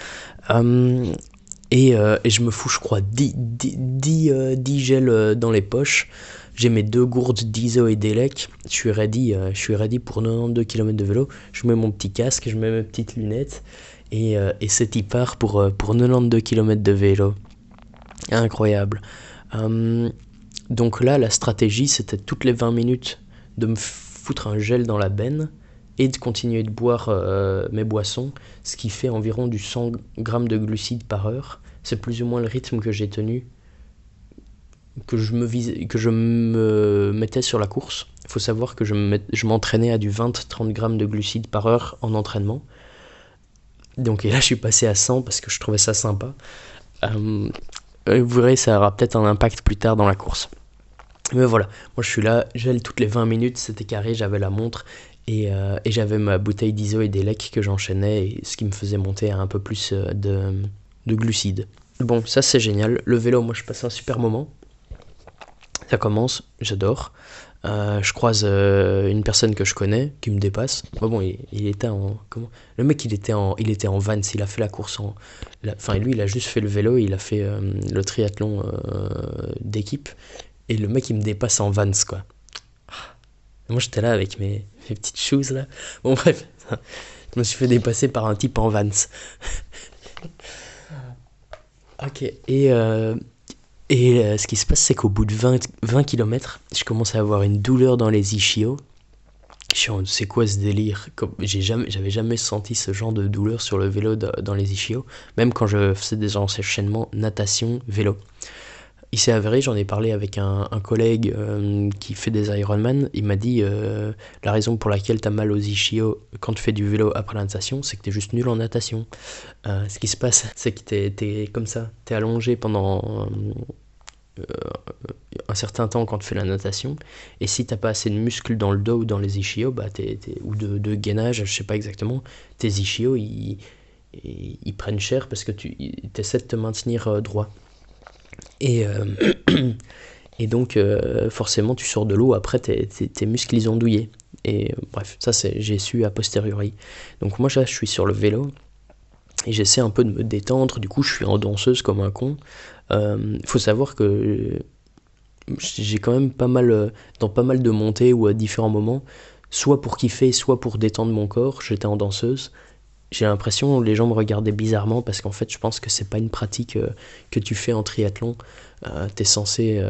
Et je me fous je crois 10 gels dans les poches, j'ai mes 2 gourdes d'ISO et d'Elec, je suis ready pour 92 km de vélo, je mets mon petit casque, je mets mes petites lunettes, et c'est y part pour 92 km de vélo. Incroyable. Donc là, la stratégie, c'était toutes les 20 minutes de me foutre un gel dans la benne et de continuer de boire mes boissons, ce qui fait environ du 100 grammes de glucides par heure. C'est plus ou moins le rythme que j'ai tenu, que je me mettais sur la course. Il faut savoir que je m'entraînais à du 20-30 grammes de glucides par heure en entraînement. Donc et là, je suis passé à 100 parce que je trouvais ça sympa. Vous verrez, ça aura peut-être un impact plus tard dans la course. Mais voilà, moi je suis là, gel toutes les 20 minutes, c'était carré, j'avais la montre et j'avais ma bouteille d'ISO et d'Elec que j'enchaînais, et ce qui me faisait monter à un peu plus de glucides. Bon, ça c'est génial. Le vélo, moi je passe un super moment. Ça commence, j'adore. Je croise une personne que je connais qui me dépasse. Bon, il était en comment? Le mec il était en Vans, il a fait la course enfin lui il a juste fait le vélo, il a fait le triathlon d'équipe et le mec il me dépasse en Vans quoi. Moi j'étais là avec mes petites shoes là. Bon bref, je me suis fait dépasser par un type en Vans. Ok, et ce qui se passe, c'est qu'au bout de 20 km, je commence à avoir une douleur dans les ischios. Je suis en mode, c'est quoi ce délire? J'avais jamais senti ce genre de douleur sur le vélo dans les ischios, même quand je faisais des enchaînements natation, vélo. Il s'est avéré, j'en ai parlé avec un collègue qui fait des Ironman, il m'a dit la raison pour laquelle t'as mal aux ischios quand tu fais du vélo après la natation, c'est que t'es juste nul en natation. Ce qui se passe, c'est que t'es comme ça, t'es allongé pendant un certain temps quand tu fais la natation, et si t'as pas assez de muscles dans le dos ou dans les ischios, bah ou de gainage, je sais pas exactement, tes ischios ils prennent cher parce que tu essaies de te maintenir droit. Et Et donc, forcément, tu sors de l'eau, après, tes muscles, ils ont douillé. Et bref, ça, j'ai su a posteriori. Donc moi, je suis sur le vélo, et j'essaie un peu de me détendre, du coup, je suis en danseuse comme un con. Faut savoir que j'ai quand même pas mal, dans pas mal de montées ou à différents moments, soit pour kiffer, soit pour détendre mon corps, j'étais en danseuse. J'ai l'impression que les gens me regardaient bizarrement parce qu'en fait, je pense que c'est pas une pratique que tu fais en triathlon. T'es censé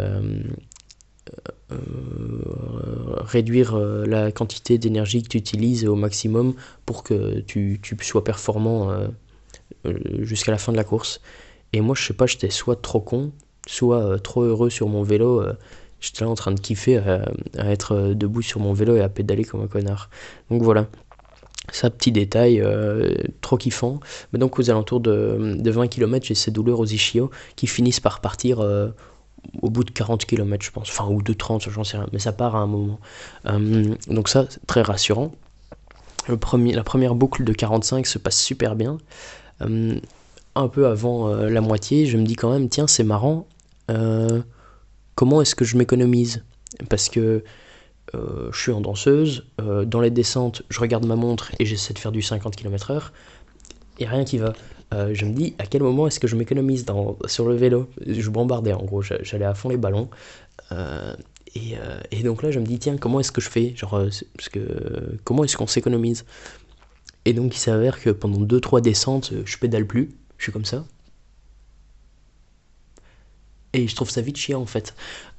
réduire la quantité d'énergie que tu utilises au maximum pour que tu sois performant jusqu'à la fin de la course. Et moi, je sais pas, j'étais soit trop con, soit trop heureux sur mon vélo. J'étais là en train de kiffer à être debout sur mon vélo et à pédaler comme un connard. Donc voilà. Ça, petit détail, trop kiffant. Mais donc aux alentours de 20 km, j'ai ces douleurs aux ischios qui finissent par partir au bout de 40 km, je pense. Enfin, ou de 30, j'en sais rien. Mais ça part à un moment. Donc ça, très rassurant. La première boucle de 45 se passe super bien. Un peu avant la moitié, je me dis quand même, tiens, c'est marrant. Comment est-ce que je m'économise ? Parce que je suis en danseuse, dans les descentes, je regarde ma montre et j'essaie de faire du 50 km/h, et rien qui va. Je me dis, à quel moment est-ce que je m'économise sur le vélo ? Je bombardais en gros, j'allais à fond les ballons. Et donc là, je me dis, tiens, comment est-ce que je fais ? Comment est-ce qu'on s'économise ? Et donc il s'avère que pendant 2-3 descentes, je pédale plus, je suis comme ça. Et je trouve ça vite chiant en fait.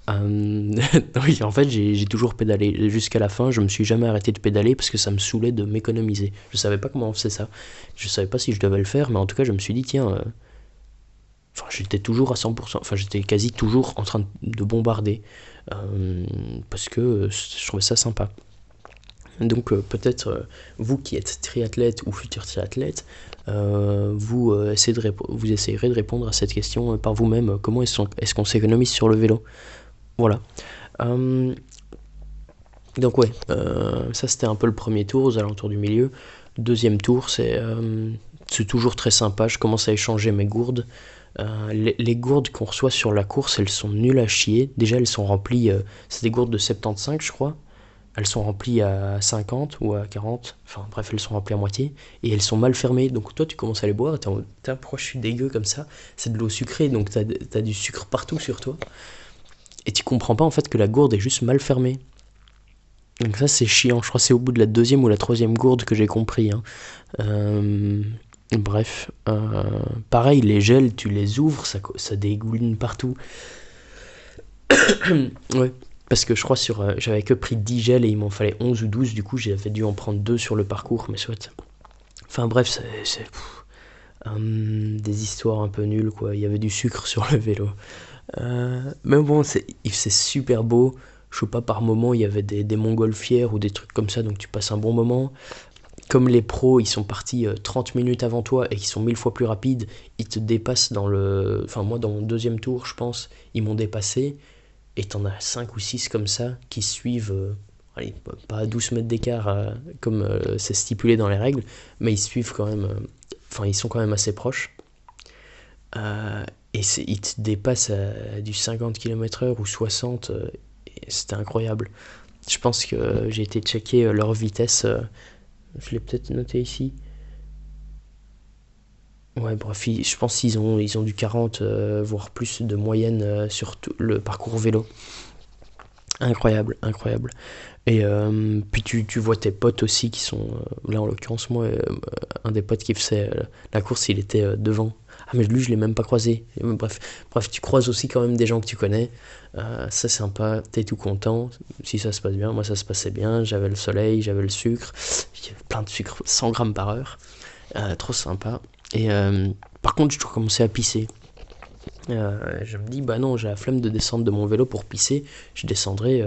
Oui, en fait, j'ai toujours pédalé jusqu'à la fin. Je me suis jamais arrêté de pédaler parce que ça me saoulait de m'économiser. Je savais pas comment on faisait ça. Je savais pas si je devais le faire, mais en tout cas, je me suis dit, tiens, enfin, j'étais toujours à 100%. Enfin, j'étais quasi toujours en train de bombarder parce que je trouvais ça sympa. Donc peut-être vous qui êtes triathlète ou futur triathlète, vous essayerez de répondre à cette question par vous-même. Comment est-ce qu'on s'économise sur le vélo ? Voilà. Donc ouais, ça c'était un peu le premier tour aux alentours du milieu. Deuxième tour, c'est toujours très sympa. Je commence à échanger mes gourdes. Les gourdes qu'on reçoit sur la course, elles sont nulles à chier. Déjà, elles sont remplies, c'est des gourdes de 75, je crois. Elles sont remplies à 50 ou à 40, enfin bref, elles sont remplies à moitié, et elles sont mal fermées. Donc toi, tu commences à les boire, et t'es en mode, putain, pourquoi je suis dégueu comme ça ? C'est de l'eau sucrée, donc t'as du sucre partout sur toi. Et tu comprends pas en fait que la gourde est juste mal fermée. Donc ça, c'est chiant. Je crois que c'est au bout de la deuxième ou la troisième gourde que j'ai compris. Bref, pareil, les gels, tu les ouvres, ça dégouline partout. Ouais. Parce que je crois j'avais que pris 10 gels et il m'en fallait 11 ou 12, du coup j'avais dû en prendre 2 sur le parcours, mais soit. Enfin bref, c'est des histoires un peu nulles quoi, il y avait du sucre sur le vélo. Mais bon, c'est super beau, je sais pas, par moment il y avait des montgolfières ou des trucs comme ça, donc tu passes un bon moment. Comme les pros, ils sont partis 30 minutes avant toi et qu'ils sont 1000 fois plus rapides, ils te dépassent Enfin moi dans mon deuxième tour, je pense, ils m'ont dépassé. Et t'en as 5 ou 6 comme ça qui suivent, allez, pas à 12 mètres d'écart comme c'est stipulé dans les règles, mais ils suivent quand même, enfin ils sont quand même assez proches. Et ils te dépassent à du 50 km/h ou 60, et c'était incroyable. Je pense que j'ai été checker leur vitesse, je l'ai peut-être noté ici. Ouais, bref, je pense qu'ils ont du 40, voire plus de moyenne sur tout le parcours vélo. Incroyable, incroyable. Et puis tu vois tes potes aussi qui sont... là, en l'occurrence, moi, un des potes qui faisait la course, il était devant. Ah, mais lui, je l'ai même pas croisé. Bref, tu croises aussi quand même des gens que tu connais. C'est sympa, t'es tout content. Si ça se passe bien, moi, ça se passait bien. J'avais le soleil, j'avais le sucre. J'avais plein de sucre, 100 grammes par heure. Trop sympa. Et par contre, je dois commencer à pisser. Je me dis, bah non, j'ai la flemme de descendre de mon vélo pour pisser. Je descendrai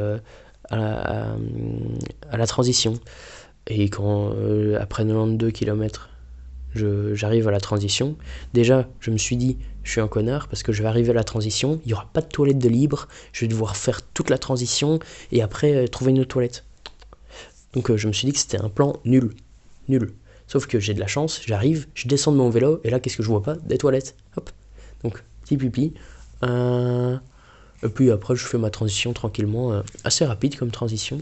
à la transition. Et quand, après 92 km, j'arrive à la transition, déjà, je me suis dit, je suis un connard parce que je vais arriver à la transition, il n'y aura pas de toilette de libre, je vais devoir faire toute la transition et après trouver une autre toilette. Donc je me suis dit que c'était un plan nul. Nul. Sauf que j'ai de la chance, j'arrive, je descends de mon vélo, et là, qu'est-ce que je vois pas ? Des toilettes. Hop. Donc, petit pipi. Et puis après, je fais ma transition tranquillement, assez rapide comme transition.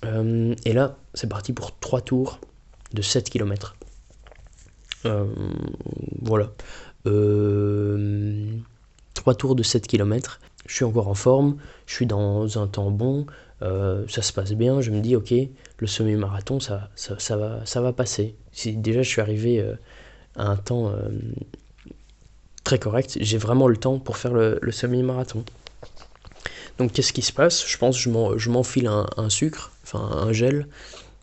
Et là, c'est parti pour 3 tours de 7 km. Voilà. 3 tours de 7 km. Je suis encore en forme, je suis dans un temps bon, ça se passe bien. Je me dis, ok, le semi-marathon, ça va passer. Si déjà je suis arrivé à un temps très correct, j'ai vraiment le temps pour faire le semi-marathon. Donc qu'est-ce qui se passe? Je pense que je m'enfile un sucre, enfin un gel,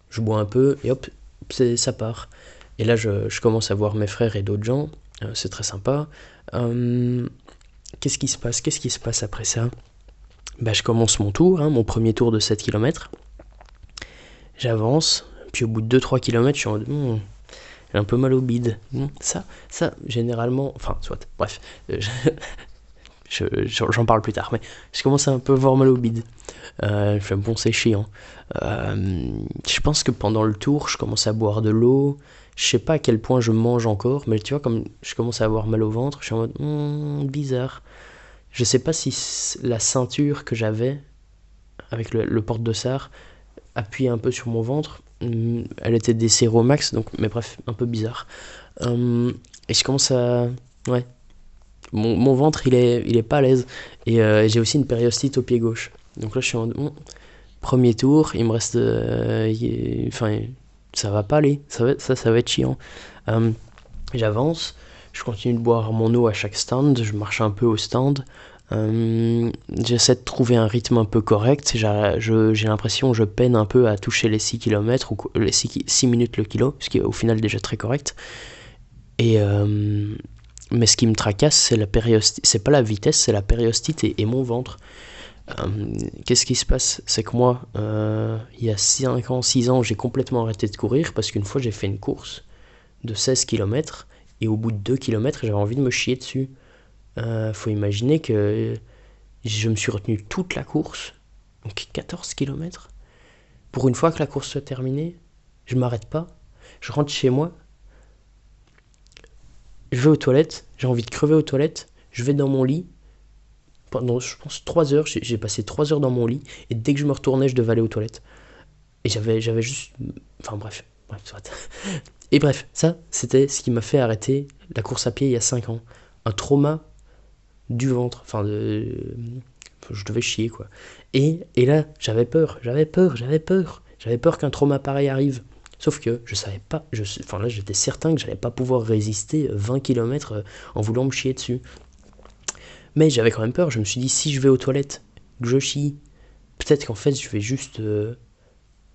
je bois un peu et hop, ça part. Et là je commence à voir mes frères et d'autres gens, c'est très sympa. Qu'est-ce qui se passe après ça? Je commence mon tour, mon premier tour de 7 km. J'avance, puis au bout de 2-3 km, je suis en mode, j'ai un peu mal au bide. Ça, généralement, enfin, soit, bref, j'en parle plus tard, mais je commence à un peu avoir mal au bide. Je fais bon, c'est chiant. Je pense que pendant le tour, je commence à boire de l'eau. Je sais pas à quel point je mange encore, mais tu vois, comme je commence à avoir mal au ventre, je suis en mode bizarre. Je sais pas si la ceinture que j'avais avec le porte-dossard appuyait un peu sur mon ventre. Elle était desserrée au max, donc, mais bref, un peu bizarre. Et je commence à... Ouais. Mon ventre, il est pas à l'aise. Et j'ai aussi une périostite au pied gauche. Donc là, je suis en... premier tour, il me reste... Enfin, ça va pas aller. Ça va être chiant. J'avance. Je continue de boire mon eau à chaque stand. Je marche un peu au stand. J'essaie de trouver un rythme un peu correct. J'ai l'impression que je peine un peu à toucher les 6 km ou les 6 minutes le kilo, ce qui est au final déjà très correct. Et mais ce qui me tracasse, c'est la périostite. C'est pas la vitesse, c'est la périostite et mon ventre. Qu'est-ce qui se passe? C'est que moi, il y a 5 ans, 6 ans, j'ai complètement arrêté de courir parce qu'une fois j'ai fait une course de 16 km et au bout de 2 km, j'avais envie de me chier dessus. Faut imaginer que je me suis retenu toute la course, donc 14 km. Pour une fois que la course soit terminée, je m'arrête pas, je rentre chez moi, je vais aux toilettes, j'ai envie de crever aux toilettes, je vais dans mon lit. Pendant, je pense, 3 heures, j'ai passé 3 heures dans mon lit, et dès que je me retournais, je devais aller aux toilettes. Et j'avais juste... Enfin bref, soit. Et bref, ça, c'était ce qui m'a fait arrêter la course à pied il y a 5 ans. Un trauma du ventre, enfin je devais chier quoi. Et là, j'avais peur qu'un trauma pareil arrive. Sauf que je savais pas, enfin là j'étais certain que j'allais pas pouvoir résister 20 km en voulant me chier dessus. Mais j'avais quand même peur, je me suis dit si je vais aux toilettes, que je chie, peut-être qu'en fait je vais juste...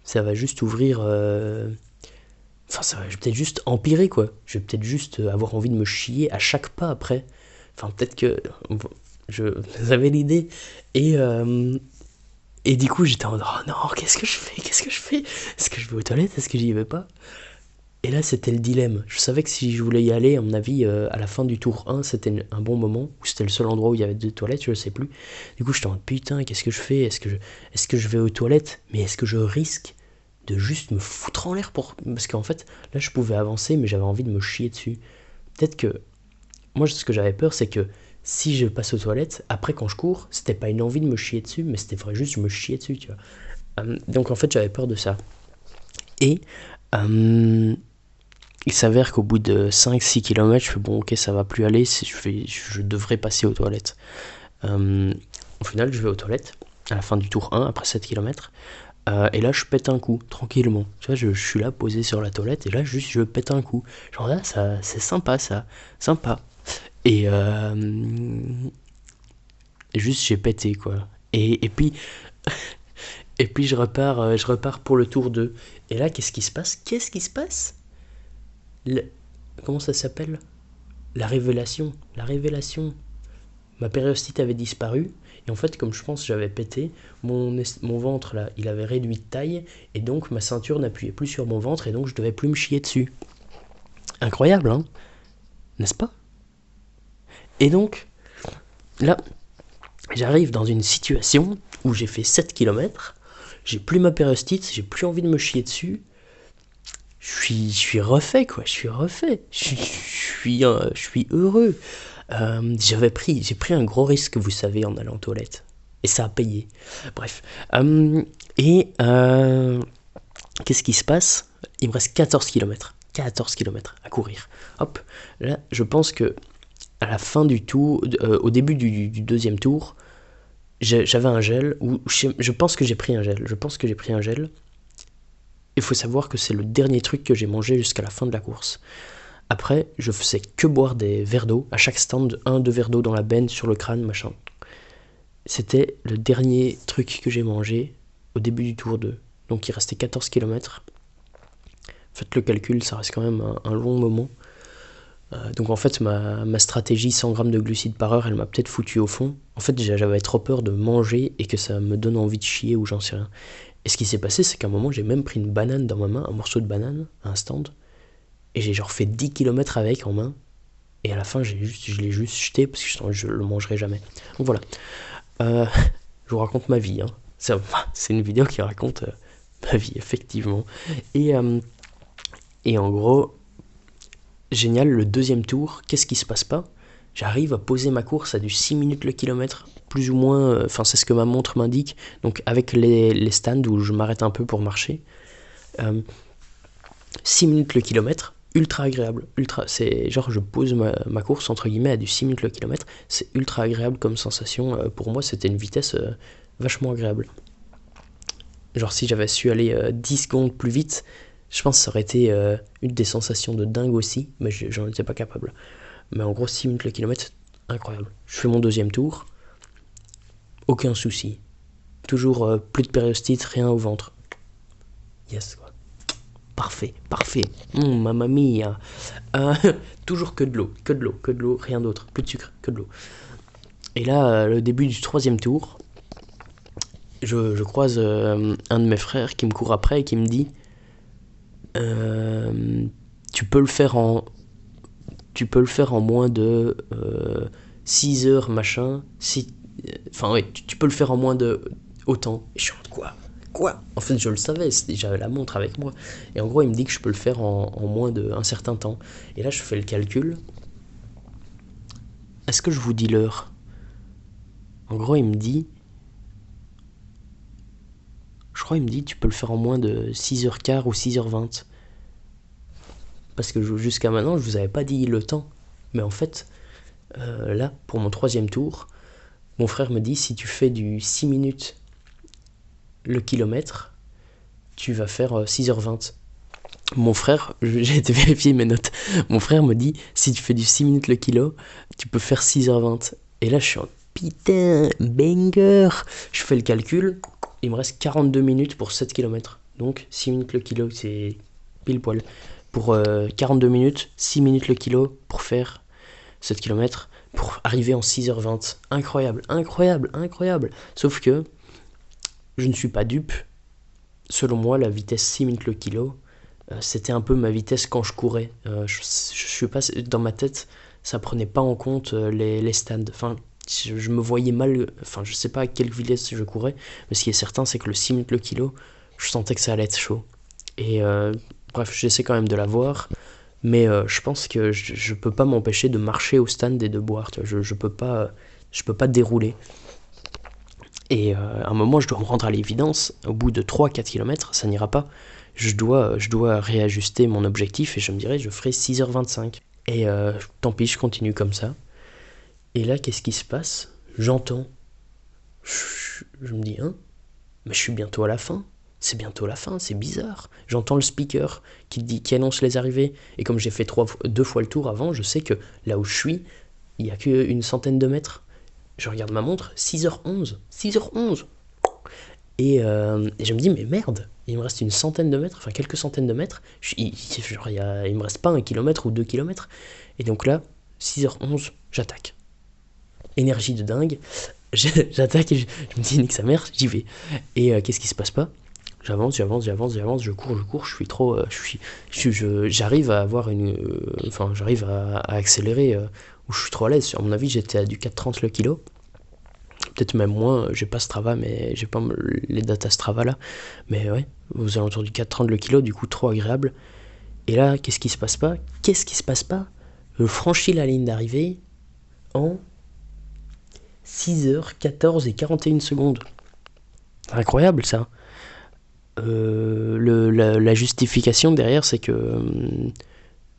ça va juste ouvrir... Enfin ça va peut-être juste empirer quoi. Je vais peut-être juste avoir envie de me chier à chaque pas après. Enfin peut-être que... J'avais l'idée. Et du coup j'étais en mode oh non, qu'est-ce que je fais? Est-ce que je vais aux toilettes? Est-ce que j'y vais pas? Et là c'était le dilemme. Je savais que si je voulais y aller, à mon avis, à la fin du tour 1, c'était un bon moment, où c'était le seul endroit où il y avait des toilettes, je ne sais plus. Du coup j'étais en mode putain, qu'est-ce que je fais? Est-ce que je vais aux toilettes? Mais est-ce que je risque de juste me foutre en l'air parce qu'en fait là je pouvais avancer mais j'avais envie de me chier dessus. Peut-être que moi ce que j'avais peur c'est que si je passe aux toilettes, après quand je cours, c'était pas une envie de me chier dessus, mais c'était vrai juste je me chier dessus, tu vois. Donc en fait j'avais peur de ça. Et il s'avère qu'au bout de 5-6 km, je fais bon ok ça va plus aller, je devrais passer aux toilettes. Au final je vais aux toilettes, à la fin du tour 1, après 7 km, et là je pète un coup, tranquillement. Tu vois, je suis là posé sur la toilette, et là juste je pète un coup. Genre là, ça, c'est sympa ça, sympa. Et juste j'ai pété quoi. Et puis et puis je repars pour le tour 2. Et là qu'est-ce qui se passe? Comment ça s'appelle? La révélation. Ma périostite avait disparu. Et en fait, comme je pense que j'avais pété, mon ventre là, il avait réduit de taille. Et donc ma ceinture n'appuyait plus sur mon ventre. Et donc je devais plus me chier dessus. Incroyable, hein? N'est-ce pas? Et donc, là, j'arrive dans une situation où j'ai fait 7 km. J'ai plus ma périostite. J'ai plus envie de me chier dessus. Je suis refait quoi, je suis refait, je suis heureux. J'ai pris un gros risque, vous savez, en allant aux toilettes. Et ça a payé. Bref. Qu'est-ce qui se passe? Il me reste 14 km. 14 km à courir. Hop. Là, je pense que à la fin du tour, au début du deuxième tour, j'avais un gel. Je pense que j'ai pris un gel. Il faut savoir que c'est le dernier truc que j'ai mangé jusqu'à la fin de la course. Après, je faisais que boire des verres d'eau. À chaque stand, 1-2 verres d'eau dans la benne, sur le crâne, machin. C'était le dernier truc que j'ai mangé au début du tour 2. Donc il restait 14 km. Faites le calcul, ça reste quand même un long moment. Donc en fait, ma stratégie 100 grammes de glucides par heure, elle m'a peut-être foutu au fond. En fait, j'avais trop peur de manger et que ça me donne envie de chier ou j'en sais rien. Et ce qui s'est passé, c'est qu'à un moment, j'ai même pris une banane dans ma main, un morceau de banane, à un stand. Et j'ai genre fait 10 km avec en main. Et à la fin, je l'ai juste jeté parce que je le mangerai jamais. Donc voilà. Je vous raconte ma vie. Hein. C'est une vidéo qui raconte ma vie, effectivement. Et en gros, génial, le deuxième tour, qu'est-ce qui se passe pas? J'arrive à poser ma course à du 6 minutes le kilomètre, plus ou moins, c'est ce que ma montre m'indique. Donc avec les stands où je m'arrête un peu pour marcher. 6 minutes le kilomètre. Ultra agréable, c'est genre je pose ma course entre guillemets à du 6 minutes le kilomètre, c'est ultra agréable comme sensation, pour moi c'était une vitesse vachement agréable. Genre si j'avais su aller 10 secondes plus vite, je pense que ça aurait été une des sensations de dingue aussi, mais j'en étais pas capable. Mais en gros 6 minutes le kilomètre, incroyable. Je fais mon deuxième tour, aucun souci, toujours plus de périostite, rien au ventre. Yes quoi. Parfait. Mamma mia. Toujours que de l'eau, rien d'autre. Plus de sucre, que de l'eau. Et là, le début du troisième tour, je croise un de mes frères qui me court après et qui me dit tu peux le faire en moins de 6 heures, machin. Tu peux le faire en moins de autant. Et je suis en quoi? En fait, je le savais, j'avais la montre avec moi. Et en gros, il me dit que je peux le faire en moins d'un certain temps. Et là, je fais le calcul. Est-ce que je vous dis l'heure? En gros, il me dit... Je crois qu'il me dit tu peux le faire en moins de 6h15 ou 6h20. Parce que jusqu'à maintenant, je vous avais pas dit le temps. Mais en fait, là, pour mon troisième tour, mon frère me dit si tu fais du 6 minutes le kilomètre, tu vas faire 6h20. Mon frère, j'ai été vérifier mes notes, mon frère me dit si tu fais du 6 minutes le kilo, tu peux faire 6h20. Et là je suis en putain, banger. Je fais le calcul, il me reste 42 minutes pour 7 km. Donc 6 minutes le kilo, c'est pile poil. Pour 42 minutes, 6 minutes le kilo pour faire 7 km, pour arriver en 6h20. Incroyable. Sauf que je ne suis pas dupe. Selon moi, la vitesse 6 minutes le kilo, c'était un peu ma vitesse quand je courais. Je suis pas, dans ma tête, ça prenait pas en compte les stands. Enfin, je me voyais mal. Enfin, je sais pas à quelle vitesse je courais, mais ce qui est certain, c'est que le 6 minutes le kilo, je sentais que ça allait être chaud. Et bref, j'essaie quand même de l'avoir. Mais je pense que je peux pas m'empêcher de marcher au stand et de boire. Je peux pas dérouler. Et à un moment, je dois me rendre à l'évidence, au bout de 3-4 km, ça n'ira pas. Je dois réajuster mon objectif et je me dirais, je ferai 6h25. Et tant pis, je continue comme ça. Et là, qu'est-ce qui se passe? J'entends. Je me dis, mais je suis bientôt à la fin. C'est bientôt la fin, c'est bizarre. J'entends le speaker qui annonce les arrivées. Et comme j'ai fait 2 fois le tour avant, je sais que là où je suis, il n'y a qu'une centaine de mètres. Je regarde ma montre, 6h11. Et je me dis, mais merde, il me reste une centaine de mètres, enfin quelques centaines de mètres. Il me reste pas 1 kilomètre ou 2 kilomètres. Et donc là, 6h11, j'attaque. Énergie de dingue. J'attaque et je me dis, nique sa mère, j'y vais. Et qu'est-ce qui se passe pas? J'avance, je cours, j'arrive à avoir j'arrive à accélérer où je suis trop à l'aise. À mon avis, j'étais à du 4,30 le kilo. Peut-être même moins, j'ai pas Strava, mais j'ai pas les datas Strava là. Mais ouais, aux alentours du 4,30 le kilo, du coup trop agréable. Et là, qu'est-ce qui se passe pas? Je franchis la ligne d'arrivée, en 6h14 et 41 secondes. Incroyable ça. La justification derrière, c'est que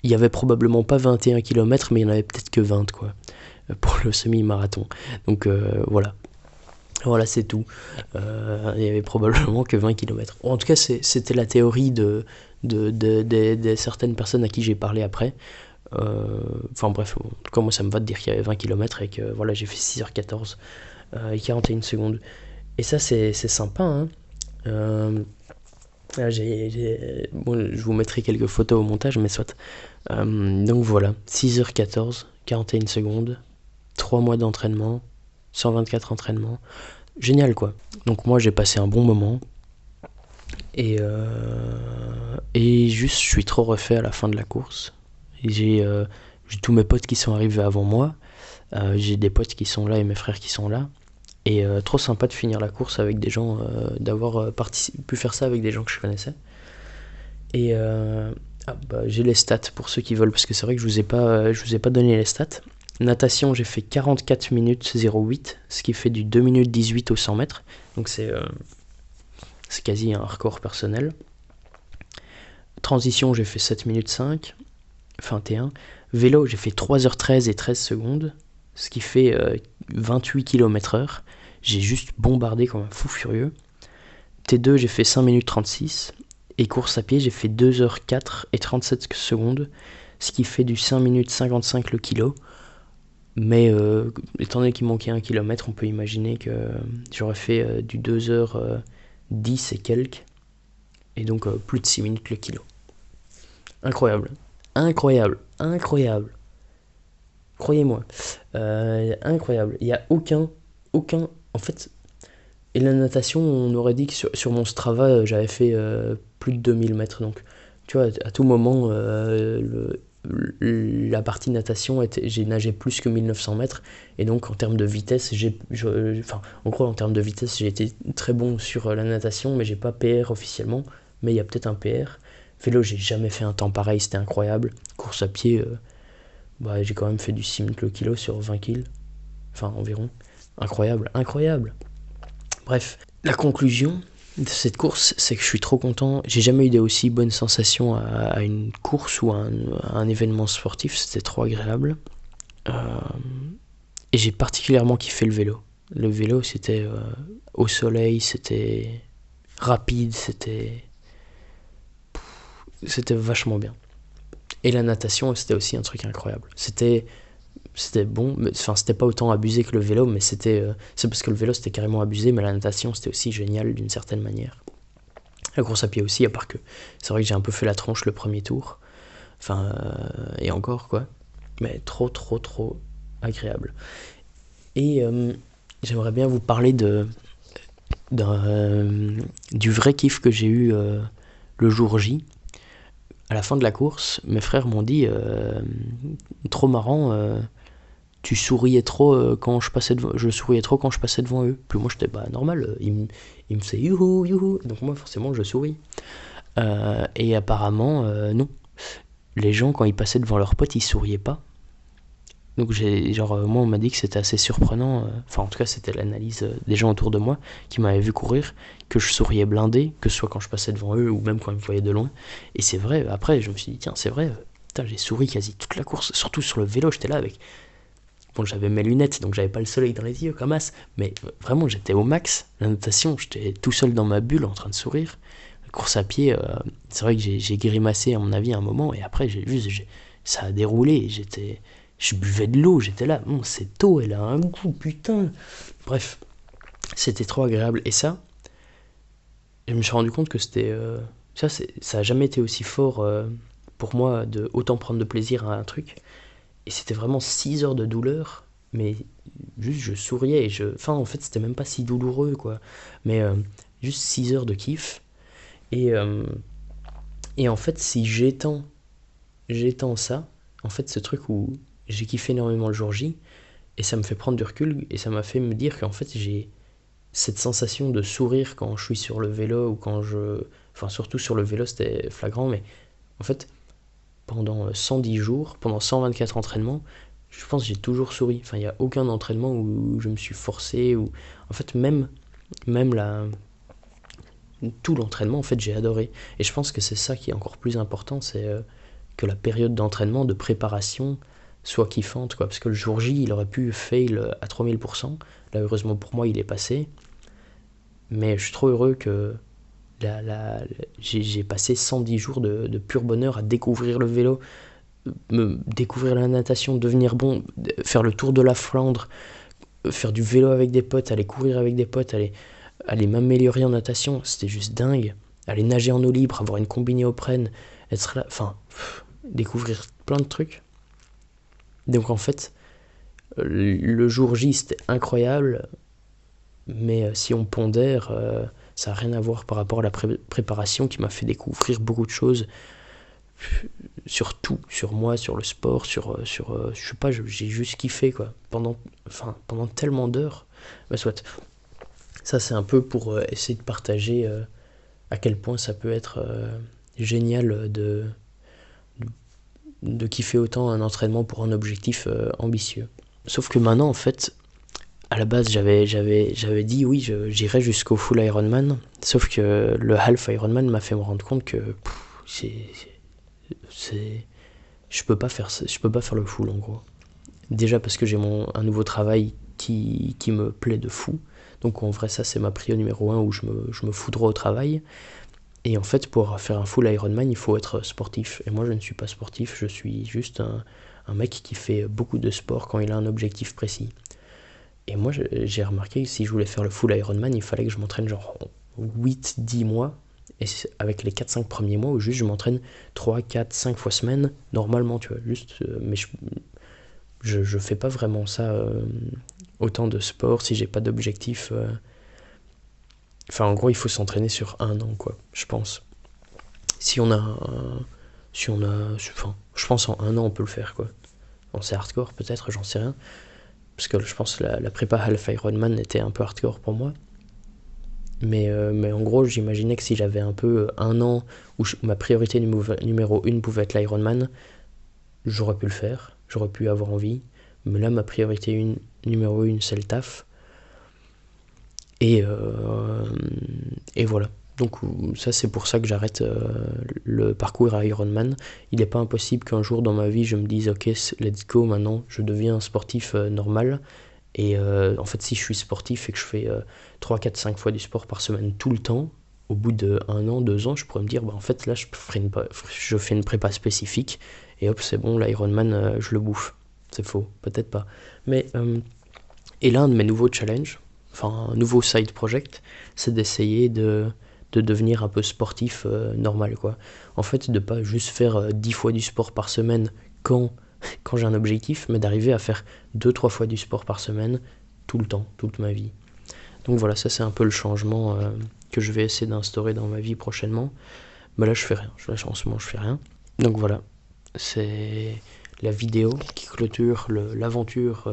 il y avait probablement pas 21 km, mais il y en avait peut-être que 20, quoi, pour le semi-marathon. Donc voilà. Voilà, c'est tout. Il y avait probablement que 20 km. En tout cas, c'était la théorie de certaines personnes à qui j'ai parlé après. Enfin bref, en tout cas, moi ça me va de dire qu'il y avait 20 km et que voilà, j'ai fait 6h14 et 41 secondes. Et ça, c'est sympa, hein. Bon, je vous mettrai quelques photos au montage, mais soit. Donc voilà, 6h14, 41 secondes, 3 mois d'entraînement, 124 entraînements. Génial, quoi. Donc moi, j'ai passé un bon moment. Et juste, je suis trop refait à la fin de la course. J'ai tous mes potes qui sont arrivés avant moi. J'ai des potes qui sont là et mes frères qui sont là. Et trop sympa de finir la course avec des gens, d'avoir pu faire ça avec des gens que je connaissais. Et j'ai les stats pour ceux qui veulent, parce que c'est vrai que je vous ai pas donné les stats. Natation, j'ai fait 44 minutes 08, ce qui fait du 2 minutes 18 au 100 mètres. Donc c'est quasi un record personnel. Transition, j'ai fait 7 minutes 5, 21. Vélo, j'ai fait 3h13 et 13 secondes, ce qui fait 28 km/h. J'ai juste bombardé comme un fou furieux. T2, j'ai fait 5 minutes 36. Et course à pied, j'ai fait 2h04 et 37 secondes, ce qui fait du 5 minutes 55 le kilo. Mais étant donné qu'il manquait 1 km, on peut imaginer que j'aurais fait du 2h10 et quelques. Et donc plus de 6 minutes le kilo. Incroyable. Incroyable. Incroyable. Croyez-moi. Incroyable. Il n'y a aucun... En fait... Et la natation, on aurait dit que sur mon Strava, j'avais fait plus de 2000 mètres. Donc, tu vois, à tout moment, la partie natation, j'ai nagé plus que 1900 mètres. Et donc, en termes de vitesse, en gros, en termes de vitesse, j'ai été très bon sur la natation, mais j'ai pas PR officiellement. Mais il y a peut-être un PR. Vélo, j'ai jamais fait un temps pareil, c'était incroyable. Course à pied, j'ai quand même fait du 6 minutes le kilo sur 20 kills. Enfin, environ. Incroyable, incroyable. Bref, la conclusion de cette course, c'est que je suis trop content. J'ai jamais eu des aussi bonnes sensations à une course ou à un événement sportif. C'était trop agréable. Et j'ai particulièrement kiffé le vélo. Le vélo, c'était au soleil, c'était rapide, c'était vachement bien. Et la natation, c'était aussi un truc incroyable. C'était bon, mais enfin c'était pas autant abusé que le vélo, mais c'est parce que le vélo c'était carrément abusé, mais la natation c'était aussi génial d'une certaine manière. La course à pied aussi, à part que c'est vrai que j'ai un peu fait la tronche le premier tour, enfin et encore quoi, mais trop agréable. Et j'aimerais bien vous parler du vrai kiff que j'ai eu le jour J. À la fin de la course, mes frères m'ont dit trop marrant, tu souriais trop quand je passais devant, je souriais trop quand je passais devant eux. Puis moi j'étais normal, ils me faisaient youhou youhou, donc moi forcément je souris. Et apparemment non, les gens quand ils passaient devant leurs potes ils souriaient pas. Donc moi on m'a dit que c'était assez surprenant, enfin en tout cas c'était l'analyse des gens autour de moi qui m'avaient vu courir, que je souriais blindé, que ce soit quand je passais devant eux ou même quand ils me voyaient de loin. Et c'est vrai, après je me suis dit tiens c'est vrai, j'ai souri quasi toute la course, surtout sur le vélo, j'étais là avec... Bon, j'avais mes lunettes, donc j'avais pas le soleil dans les yeux comme as, mais vraiment j'étais au max. La natation, j'étais tout seul dans ma bulle en train de sourire. La course à pied, c'est vrai que j'ai grimacé à mon avis un moment, et après j'ai vu, ça a déroulé, je buvais de l'eau, j'étais là, cette eau elle a un goût, putain. Bref, c'était trop agréable. Et ça, je me suis rendu compte que c'était... ça a jamais été aussi fort pour moi de autant prendre de plaisir à un truc. Et c'était vraiment 6 heures de douleur, mais juste je souriais et enfin en fait c'était même pas si douloureux quoi, mais juste 6 heures de kiff. Et en fait si j'étends ça, en fait ce truc où j'ai kiffé énormément le jour J, et ça me fait prendre du recul, et ça m'a fait me dire qu'en fait j'ai cette sensation de sourire quand je suis sur le vélo, ou enfin surtout sur le vélo c'était flagrant, mais en fait pendant 110 jours, pendant 124 entraînements, je pense que j'ai toujours souri. Enfin, il n'y a aucun entraînement où je me suis forcé. En fait, même tout l'entraînement, en fait, j'ai adoré. Et je pense que c'est ça qui est encore plus important, c'est que la période d'entraînement, de préparation, soit kiffante, quoi. Parce que le jour J, il aurait pu fail à 3000%. Là, heureusement pour moi, il est passé. Mais je suis trop heureux que j'ai passé 110 jours de pur bonheur à découvrir le vélo, découvrir la natation, devenir bon, faire le tour de la Flandre, faire du vélo avec des potes, aller courir avec des potes, aller m'améliorer en natation, c'était juste dingue. Aller nager en eau libre, avoir une combi néoprène, être là, enfin, découvrir plein de trucs. Donc en fait, le jour J c'était incroyable, mais si on pondère, ça n'a rien à voir par rapport à la préparation qui m'a fait découvrir beaucoup de choses sur tout, sur moi, sur le sport, je sais pas, j'ai juste kiffé quoi, pendant tellement d'heures. Bah soit, ça c'est un peu pour essayer de partager à quel point ça peut être génial de kiffer autant un entraînement pour un objectif ambitieux. Sauf que maintenant en fait, à la base j'avais dit oui j'irais jusqu'au full Ironman, sauf que le half Ironman m'a fait me rendre compte que je peux pas faire le full en gros. Déjà parce que j'ai un nouveau travail qui me plaît de fou. Donc en vrai ça c'est ma prio numéro 1 où je me fous droit au travail. Et en fait pour faire un full Ironman il faut être sportif. Et moi je ne suis pas sportif, je suis juste un mec qui fait beaucoup de sport quand il a un objectif précis. Et moi j'ai remarqué que si je voulais faire le full Ironman il fallait que je m'entraîne genre 8-10 mois. Et avec les 4-5 premiers mois où juste je m'entraîne 3, 4, 5 fois semaine normalement tu vois. Juste, mais je fais pas vraiment ça autant de sport si j'ai pas d'objectif. Enfin, en gros, il faut s'entraîner sur un an, quoi, je pense. Si on a. Enfin, je pense en un an, on peut le faire, quoi. Bon, c'est hardcore, peut-être, j'en sais rien. Parce que je pense que la prépa Half Ironman était un peu hardcore pour moi. Mais en gros, j'imaginais que si j'avais un peu un an où ma priorité numéro 1 pouvait être l'Ironman, j'aurais pu le faire, j'aurais pu avoir envie. Mais là, ma priorité numéro 1, c'est le taf. Et voilà. Donc ça c'est pour ça que j'arrête le parcours à Ironman. Il n'est pas impossible qu'un jour dans ma vie je me dise ok let's go maintenant je deviens un sportif normal. Et en fait si je suis sportif et que je fais 3, 4, 5 fois du sport par semaine tout le temps, au bout de 1 an, 2 ans je pourrais me dire bah, en fait là je fais une prépa spécifique et hop c'est bon l'Ironman je le bouffe. C'est faux, peut-être pas. Mais et l'un de mes nouveaux challenges, enfin un nouveau side project, c'est d'essayer de devenir un peu sportif normal quoi. En fait de pas juste faire 10 fois du sport par semaine quand j'ai un objectif, mais d'arriver à faire 2-3 fois du sport par semaine tout le temps, toute ma vie. Donc voilà, ça c'est un peu le changement que je vais essayer d'instaurer dans ma vie prochainement. Mais là je fais rien, là en ce moment je fais rien. Donc voilà, c'est la vidéo qui clôture l'aventure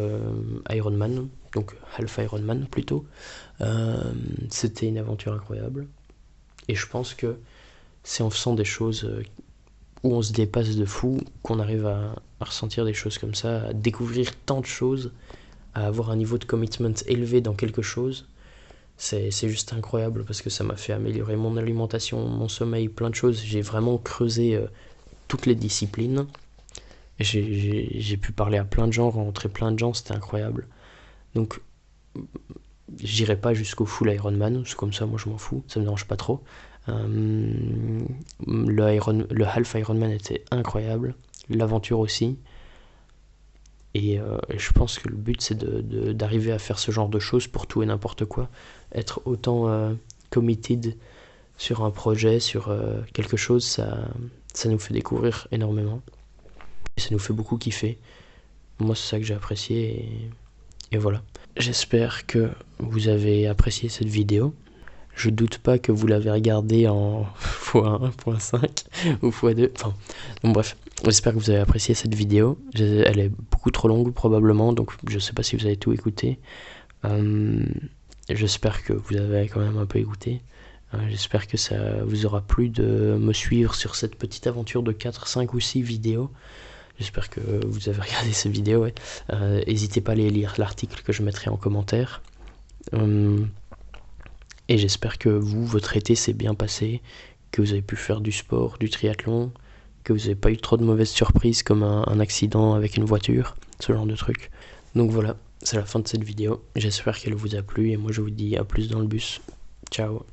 Ironman, donc Half Ironman plutôt. C'était une aventure incroyable. Et je pense que c'est en faisant des choses où on se dépasse de fou qu'on arrive à ressentir des choses comme ça, à découvrir tant de choses, à avoir un niveau de commitment élevé dans quelque chose. C'est juste incroyable parce que ça m'a fait améliorer mon alimentation, mon sommeil, plein de choses. J'ai vraiment creusé toutes les disciplines. J'ai pu parler à plein de gens, rencontrer plein de gens, c'était incroyable. Donc j'irai pas jusqu'au full Ironman, c'est comme ça, moi je m'en fous, ça me dérange pas trop. Le Half Ironman était incroyable, l'aventure aussi. Et je pense que le but c'est d'arriver à faire ce genre de choses pour tout et n'importe quoi. Être autant committed sur un projet, sur quelque chose, ça nous fait découvrir énormément. Et ça nous fait beaucoup kiffer. Moi c'est ça que j'ai apprécié et voilà. J'espère que vous avez apprécié cette vidéo. Je doute pas que vous l'avez regardée en x1.5 ou x2. Enfin, donc bref, j'espère que vous avez apprécié cette vidéo. Elle est beaucoup trop longue probablement, donc je sais pas si vous avez tout écouté. J'espère que vous avez quand même un peu écouté. J'espère que ça vous aura plu de me suivre sur cette petite aventure de 4, 5 ou 6 vidéos. J'espère que vous avez regardé cette vidéo. Ouais. N'hésitez pas à aller lire l'article que je mettrai en commentaire. Et j'espère que votre été s'est bien passé, que vous avez pu faire du sport, du triathlon, que vous n'avez pas eu trop de mauvaises surprises comme un accident avec une voiture, ce genre de trucs. Donc voilà, c'est la fin de cette vidéo. J'espère qu'elle vous a plu et moi je vous dis à plus dans le bus. Ciao.